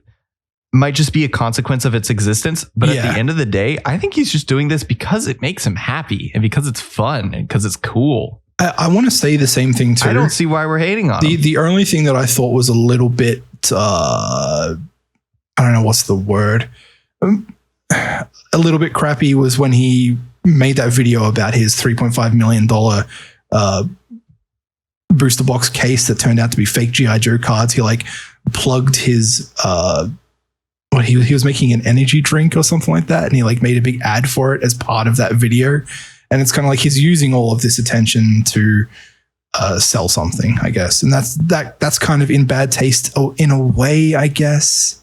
might just be a consequence of its existence. But at the end of the day, I think he's just doing this because it makes him happy and because it's fun and because it's cool. I want to say the same thing too. I don't see why we're hating on him. The only thing that I thought was a little bit, I don't know what's the word, a little bit crappy was when he made that video about his $3.5 million booster box case that turned out to be fake G.I. Joe cards. He like plugged his, he was making an energy drink or something like that, and he like made a big ad for it as part of that video. And it's kind of like he's using all of this attention to sell something, I guess. And that's kind of in bad taste in a way, I guess.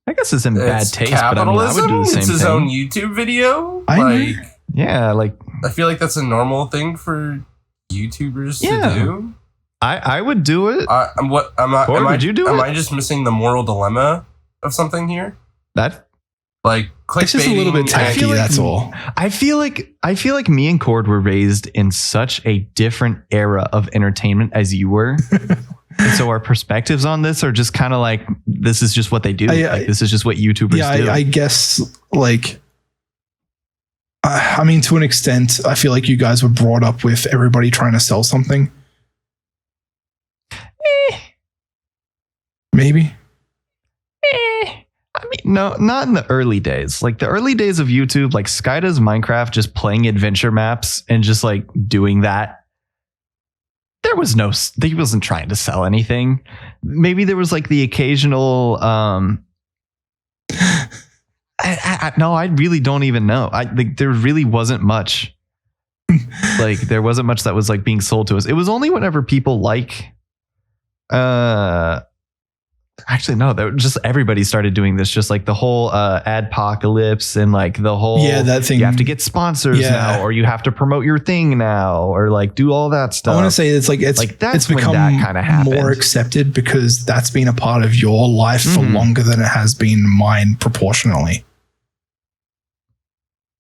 I guess it's in bad taste, but I mean, I would do the same thing. It's his own YouTube video. I feel like that's a normal thing for YouTubers to do. I would do it. Would you do it? Am I just missing the moral dilemma of something here? That like clickbaiting. It's just a little bit tacky. That's all. I feel like me and Cord were raised in such a different era of entertainment as you were. And so our perspectives on this are just kind of like, this is just what they do. This is just what YouTubers do. I guess, like, I mean, to an extent, I feel like you guys were brought up with everybody trying to sell something. Maybe. I mean, no, not in the early days. Like the early days of YouTube, like Sky does Minecraft, just playing adventure maps and just like doing that. He wasn't trying to sell anything. Maybe there was like the occasional, I really don't even know. There really wasn't much. Like there wasn't much that was like being sold to us. It was only whenever people like Actually, no, just everybody started doing this. Just like the whole adpocalypse and like the whole that thing. You have to get sponsors now, or you have to promote your thing now, or like do all that stuff. I want to say it's become more accepted because that's been a part of your life for longer than it has been mine proportionally.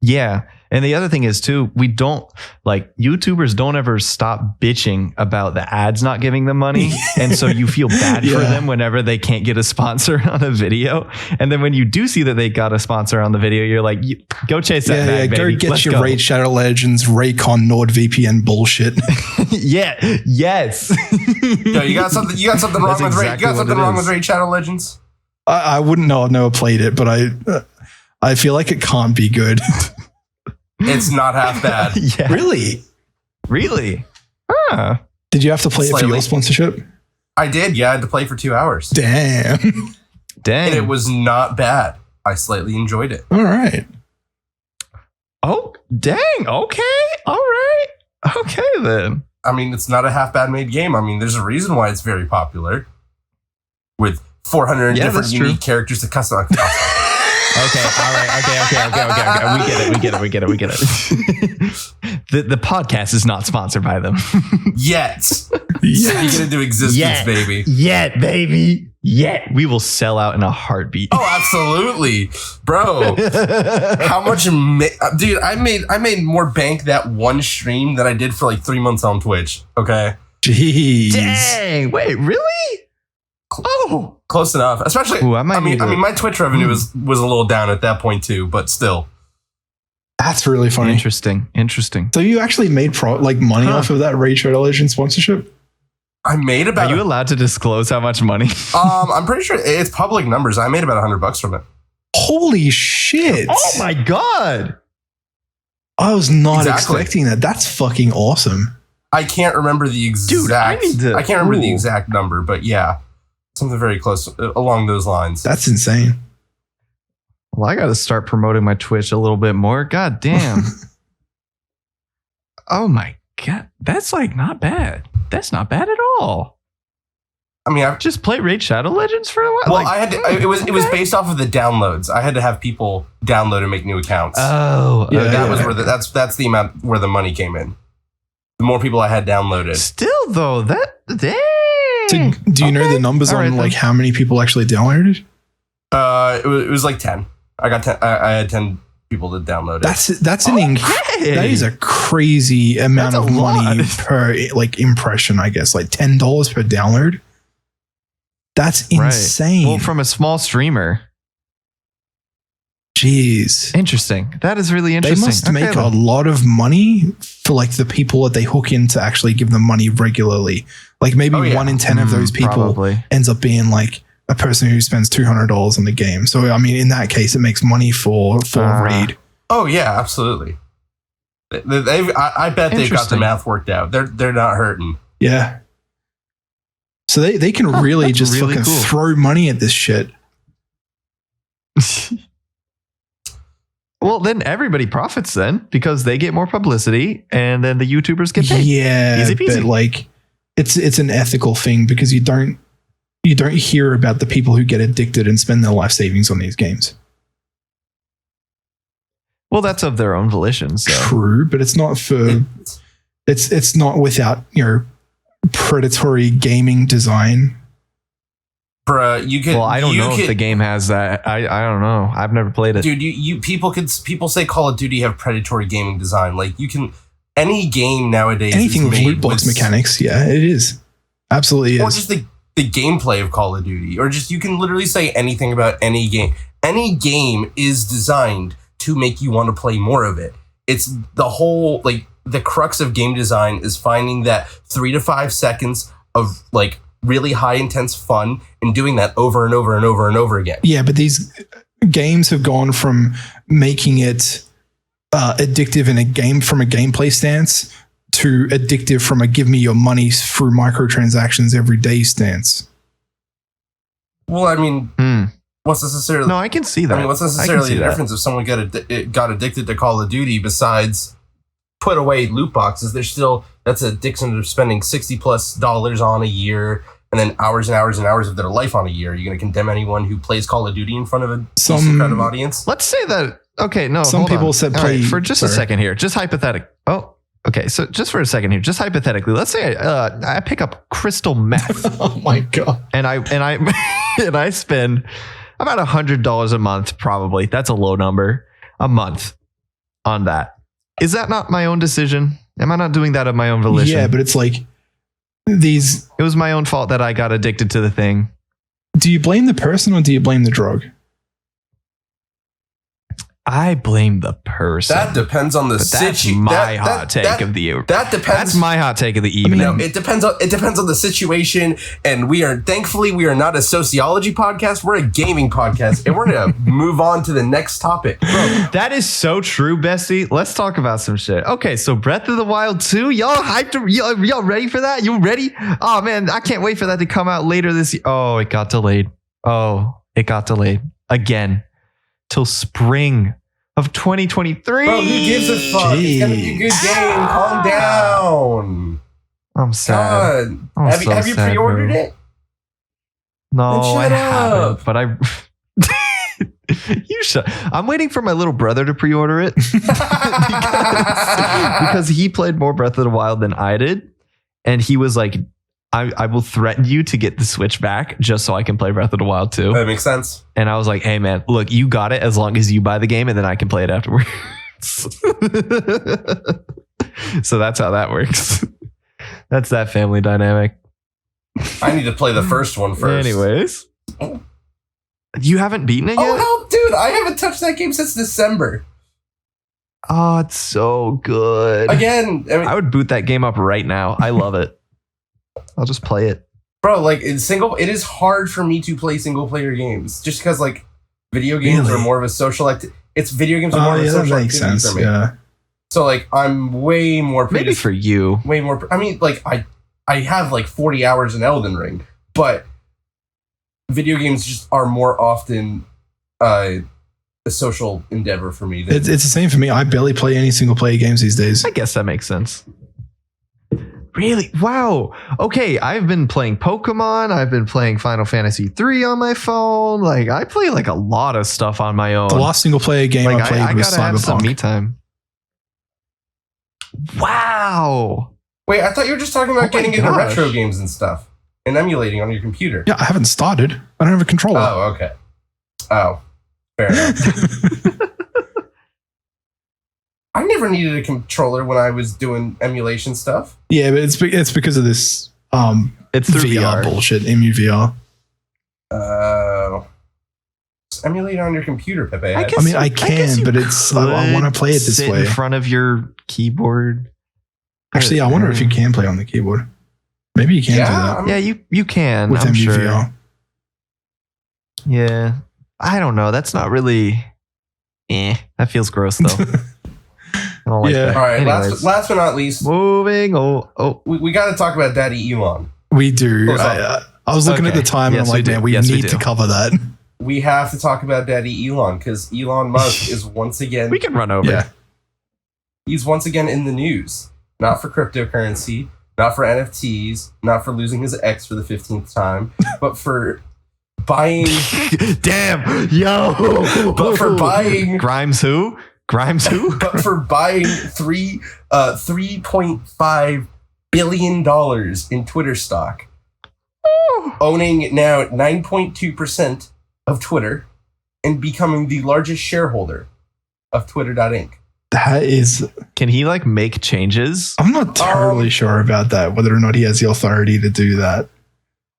Yeah. And the other thing is too, YouTubers don't ever stop bitching about the ads not giving them money. And so you feel bad for them whenever they can't get a sponsor on a video. And then when you do see that they got a sponsor on the video, you're like, go chase that bag, baby. Go get Let's your go. Raid Shadow Legends, Raycon, NordVPN bullshit. Yes. Yo, you got something wrong with Raid? You got something wrong with Raid Shadow Legends? I wouldn't know. I've never played it, but I feel like it can't be good. It's not half bad. Yeah. Really? Huh. Did you have to play it for your sponsorship? I did. Yeah, I had to play for 2 hours. Damn. And it was not bad. I slightly enjoyed it. All right. Oh, dang. Okay. All right. Okay, then. I mean, it's not a half bad made game. I mean, there's a reason why it's very popular. With 400 different unique characters to customize. Okay, all right, okay. We get it. The podcast is not sponsored by them. Yet. Speaking into existence, baby. Yet, baby. Yet. We will sell out in a heartbeat. Oh, absolutely. Bro. How much dude, I made more bank that one stream than I did for like 3 months on Twitch. Okay. Jeez. Dang. Wait, really? Oh, close enough. Especially, I mean, my Twitch revenue was a little down at that point too, but still. That's really funny. Interesting. So you actually made money off of that Raid Shadow Legends sponsorship? I made about. Are you allowed to disclose how much money? I'm pretty sure it's public numbers. I made about $100 from it. Holy shit! Oh my god! I was not expecting that. That's fucking awesome. I can't remember the exact. I can't remember the exact number, but yeah. Something very close along those lines. That's insane. Well, I got to start promoting my Twitch a little bit more. God damn. Oh my god. That's like not bad. That's not bad at all. I mean, I've just played Raid Shadow Legends for a while. Well, I had to, it was based off of the downloads. I had to have people download and make new accounts. Oh, yeah. That was where that's the amount where the money came in. The more people I had downloaded. Still though, dang. So do you know the numbers on like how many people actually downloaded? It was like 10. I got 10. I had 10 people that downloaded. That is a crazy amount of money per like impression. I guess like $10 per download. That's insane. Well, from a small streamer. Jeez. Interesting. That is really interesting. They must make a lot of money for like the people that they hook in to actually give them money regularly. Like maybe 1 in 10 of those people ends up being like a person who spends $200 on the game. So, I mean, in that case, it makes money for Raid. Oh, yeah, absolutely. I bet they've got the math worked out. They're not hurting. Yeah. So they can really just fucking throw money at this shit. Well, then everybody profits then because they get more publicity and then the YouTubers get paid. Yeah, easy peasy. But like it's an ethical thing because you don't hear about the people who get addicted and spend their life savings on these games. Well, that's of their own volition. So. True, but it's not for it's not without predatory gaming design. Bruh, you can. Well, I don't know if the game has that. I don't know. I've never played it. Dude, people say Call of Duty have predatory gaming design. Like you can any game nowadays. Anything with loot box mechanics, yeah, it is. Absolutely is. Or just the gameplay of Call of Duty. Or just you can literally say anything about any game. Any game is designed to make you want to play more of it. It's the whole like the crux of game design is finding that 3 to 5 seconds of like really high intense fun and doing that over and over and over and over again. Yeah, but these games have gone from making it addictive in a game from a gameplay stance to addictive from a give me your money through microtransactions every day stance. Well, I mean, what's necessarily... No, I can see that. I mean, what's necessarily the difference if someone got addicted to Call of Duty besides put away loot boxes? There's still... That's addiction of spending $60+ on a year and then hours and hours and hours of their life on a year? Are you going to condemn anyone who plays Call of Duty in front of a decent kind of audience? Let's say that. Okay, no. Some hold people on. said All play right, for just a second here, just hypothetic. Oh, okay. So just for a second here, just hypothetically, let's say I pick up crystal meth. Oh my god! And I and I spend about $100 a month, probably. That's a low number a month on that. Is that not my own decision? Am I not doing that of my own volition? Yeah, but it's like these. It was my own fault that I got addicted to the thing. Do you blame the person or do you blame the drug? I blame the person. That depends on the situation. My hot take of the year. That depends. That's my hot take of the evening. No, it depends on the situation, and thankfully we are not a sociology podcast. We're a gaming podcast, and we're gonna move on to the next topic. Bro, that is so true, Bestie. Let's talk about some shit. Okay, so Breath of the Wild 2, y'all hyped? Y'all ready for that? You ready? Oh man, I can't wait for that to come out later this year. Oh, it got delayed. Again. Till spring of 2023. Bro, who gives a fuck? Jeez. It's gonna be a good game. Calm down. I'm sad. God. Have you pre-ordered it? No, Then shut I up. haven't. But you should. I'm waiting for my little brother to pre-order it because he played more Breath of the Wild than I did, and he was like, I will threaten you to get the Switch back just so I can play Breath of the Wild 2. That makes sense. And I was like, hey, man, look, you got it as long as you buy the game and then I can play it afterwards. So that's how that works. That's that family dynamic. I need to play the first one first. Anyways. You haven't beaten it yet? Oh, hell, dude, I haven't touched that game since December. Oh, it's so good. Again, I would boot that game up right now. I love it. I'll just play it. Bro, like it is hard for me to play single player games just because like video games are more of a social activity. It's video games are more of a social activity for me. Yeah. So like I'm way more maybe for you. Way more. I mean, like I have like 40 hours in Elden Ring, but video games just are more often a social endeavor for me. It's the same for me. I barely play any single player games these days. I guess that makes sense. Really? Wow. Okay, I've been playing Pokemon. I've been playing Final Fantasy 3 on my phone. Like, I play like a lot of stuff on my own. The last single player game like, I played was gotta have some me Cyberpunk. time. Wow. Wait, I thought you were just talking Oh about my getting into gosh. retro games and stuff and emulating on your computer. Yeah, I haven't started. I don't have a controller. Oh, okay. Oh, fair enough. I never needed a controller when I was doing emulation stuff. Yeah, but it's because of this It's through VR VR. bullshit, EmuVR. Emulate on your computer, Pepe. I I mean, I guess can, you but I want to play it this sit way. in front of your keyboard. Actually, I wonder if you can play on the keyboard. Maybe you can do that Yeah, you can. with I'm EmuVR. sure. Yeah. I don't know. That's not really. That feels gross though. I don't like Yeah. that. All right, Anyways. last but not least, Moving. Oh. we got to talk about Daddy Elon. We do. Close up. I was looking at Okay. the time Yes, and I'm we like, do. man, we Yes, we need do. to cover that. We have to talk about Daddy Elon because Elon Musk is once again We can run over. Yeah. he's once again in the news. Not for cryptocurrency, not for NFTs, not for losing his ex for the 15th time, but for buying Damn. Yo. but for buying Grimes who? Grimes who? but for buying $3.5 billion in Twitter stock, owning now 9.2% of Twitter, and becoming the largest shareholder of Twitter.inc. That is, Can he like make changes? I'm not totally sure about that, whether or not he has the authority to do that.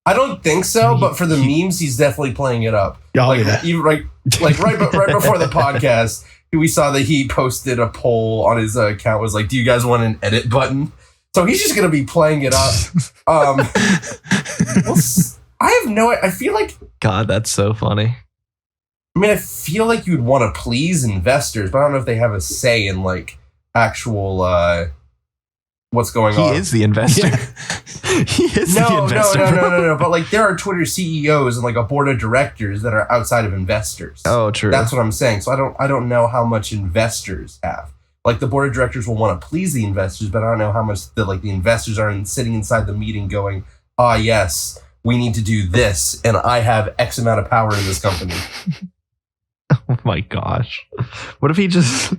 I don't think so, but for the memes, he's definitely playing it up. Oh, like, yeah. even right before the podcast, we saw that he posted a poll on his account. Was like, "Do you guys want an edit button?" So he's just gonna be playing it up. I have no. I feel like. God, that's so funny. I mean, I feel like you'd want to please investors, but I don't know if they have a say in like actual what's going on. He is the investor. He is the No. investor. bro. But like, there are Twitter CEOs and like a board of directors that are outside of investors. Oh, true. That's what I'm saying. So I don't know how much investors have. Like, the board of directors will want to please the investors, but I don't know how much the investors are sitting inside the meeting going, yes, we need to do this, and I have X amount of power in this company. Oh my gosh. What if he just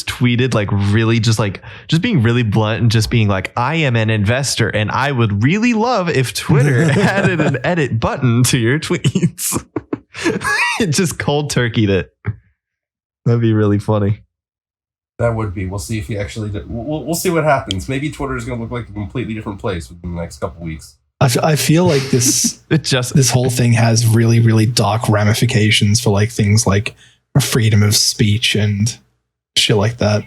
tweeted just being really blunt and just being like, I am an investor and I would really love if Twitter added an edit button to your tweets. It just cold turkeyed it. That'd be really funny. That would be. We'll see if he actually did. We'll see what happens. Maybe Twitter is going to look like a completely different place within the next couple weeks. I feel like this this whole thing has really, really dark ramifications for like things like freedom of speech and shit like that.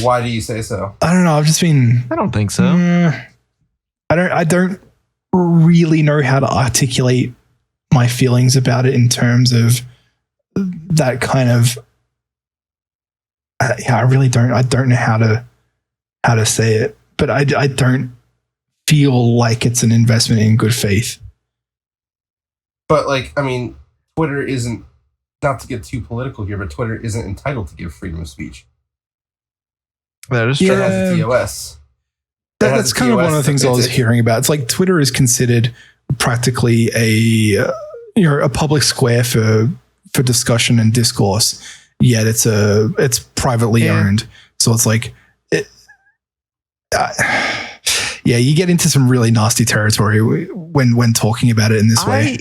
Why do you say so? I don't know. I don't think so. I don't really know how to articulate my feelings about it in terms of that kind of. I really don't. I don't know how to say it, but I don't feel like it's an investment in good faith. But like, I mean, Twitter isn't, not to get too political here, but Twitter isn't entitled to give freedom of speech. That is true. It has a TOS. That's kind of one of the things I was hearing about. It's like Twitter is considered practically a public square for discussion and discourse. Yet it's privately owned, so it's like yeah, you get into some really nasty territory when talking about it in this way.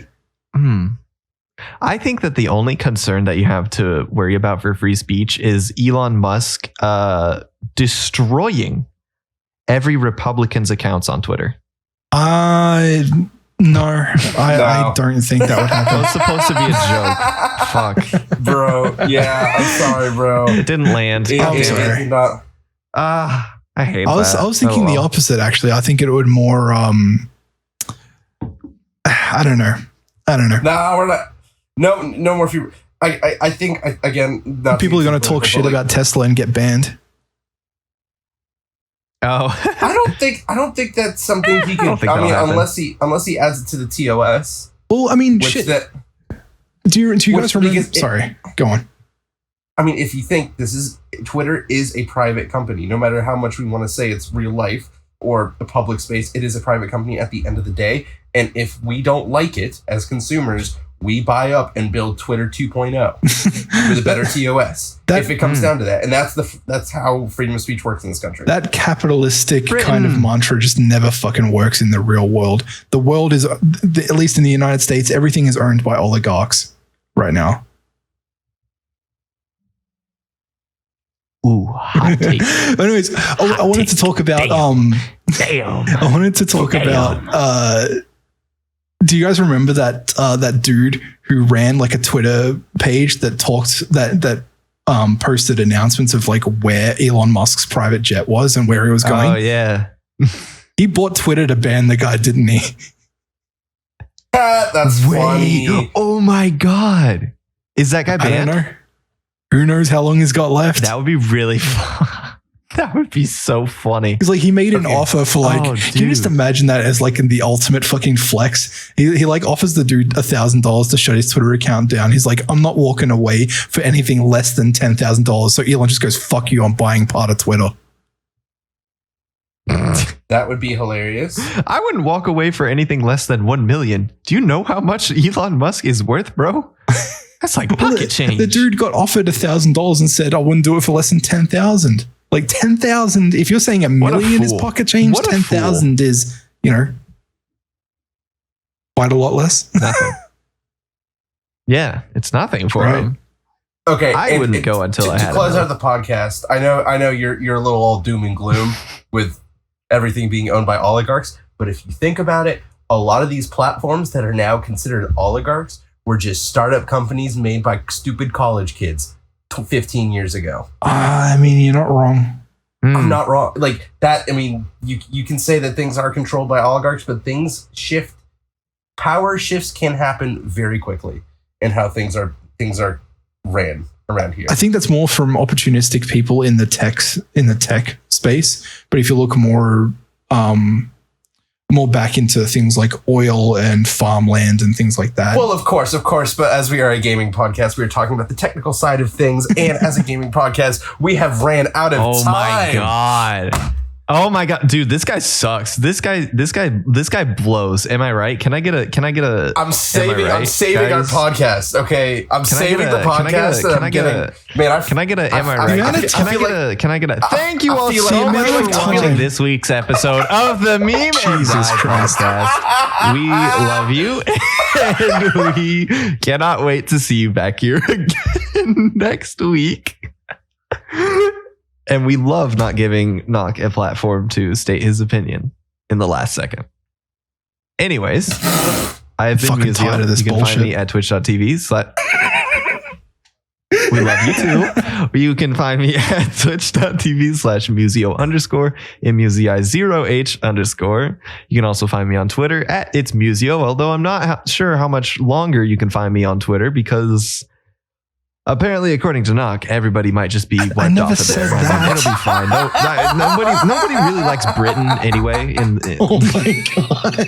I think that the only concern that you have to worry about for free speech is Elon Musk destroying every Republican's accounts on Twitter. I don't think that would happen. It was supposed to be a joke. Fuck. Bro, yeah, I'm sorry, bro. It didn't land. I hate that. I was thinking the opposite, actually. I think it would more, I don't know. No, we're not. No more. I think, again, people are going to talk shit about Tesla and get banned. Oh, I don't think that's something he can. I mean, unless he adds it to the TOS. Well, I mean, shit. Do you guys remember? Sorry, go on. I mean, if you think Twitter is a private company, no matter how much we want to say it's real life or the public space, it is a private company at the end of the day. And if we don't like it as consumers, we buy up and build Twitter 2.0 with a better TOS. If it comes down to that. And that's how freedom of speech works in this country. That capitalistic kind of mantra just never fucking works in the real world. The world is, at least in the United States, everything is owned by oligarchs right now. Ooh, hot take. Anyways, I wanted to talk about I wanted to talk about do you guys remember that dude who ran like a Twitter page that posted announcements of like where Elon Musk's private jet was and where he was going? Oh yeah. He bought Twitter to ban the guy, didn't he? That's funny. Oh my god. Is that guy banned? I don't know. Who knows how long he's got left? That would be really fun. That would be so funny. He's like, he made an offer for like, can you just imagine that as like in the ultimate fucking flex? He like offers the dude $1,000 to shut his Twitter account down. He's like, I'm not walking away for anything less than $10,000. So Elon just goes, fuck you, I'm buying part of Twitter. That would be hilarious. I wouldn't walk away for anything less than 1 million. Do you know how much Elon Musk is worth, bro? That's like pocket change. The dude got offered $1,000 and said, I wouldn't do it for less than 10,000. Like 10,000. If you're saying $1 million is pocket change, 10,000 is, quite a lot less. Nothing. Yeah, it's nothing for him. Okay, I wouldn't go until I had to close out the podcast. I know you're a little all doom and gloom with everything being owned by oligarchs, but if you think about it, a lot of these platforms that are now considered oligarchs were just startup companies made by stupid college kids 15 years ago. I mean, you're not wrong. I'm not wrong. Like that, I mean, you can say that things are controlled by oligarchs, but things shift. Power shifts can happen very quickly in how things are ran around here. I think that's more from opportunistic people in the tech space. But if you look more back into things like oil and farmland and things like that. Well, of course. But as we are a gaming podcast, we're talking about the technical side of things. And as a gaming podcast, we have ran out of time. Oh my God. Oh my god, dude, this guy sucks. This guy blows. Am I right? Can I get a I'm saving our podcast. Okay. I'm saving the podcast. Can I get a am I right? Can I get a thank you all so much for watching this week's episode of the Meme and Die Podcast. We love you and we cannot wait to see you back here again next week. And we love not giving Noc a platform to state his opinion in the last second. Anyways, I have been Musio. You can find me at twitch.tv. We love you too. You can find me at twitch.tv/Musio_ and Musei0h_. You can also find me on Twitter at It's Musio, although I'm not sure how much longer you can find me on Twitter because apparently, according to Noc, everybody might just be wiped off of there. It'll be fine. Nobody really likes Britain anyway. Oh my god!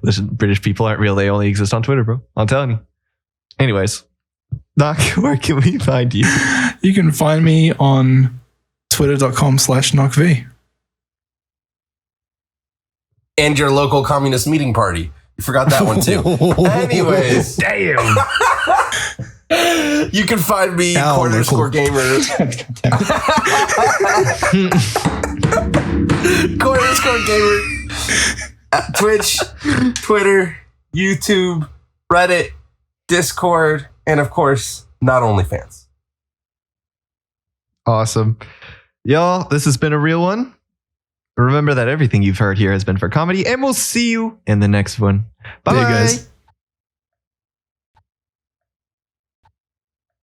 Listen, British people aren't real. They only exist on Twitter, bro. I'm telling you. Anyways, Noc, where can we find you? You can find me on twitter.com/Noc.V. And your local communist meeting party. You forgot that one too. Anyways. Damn. You can find me _gamer. _gamer at Twitch, Twitter, YouTube, Reddit, Discord, and of course, not OnlyFans. Awesome. Y'all, this has been a real one. Remember that everything you've heard here has been for comedy, and we'll see you in the next one. Bye, guys.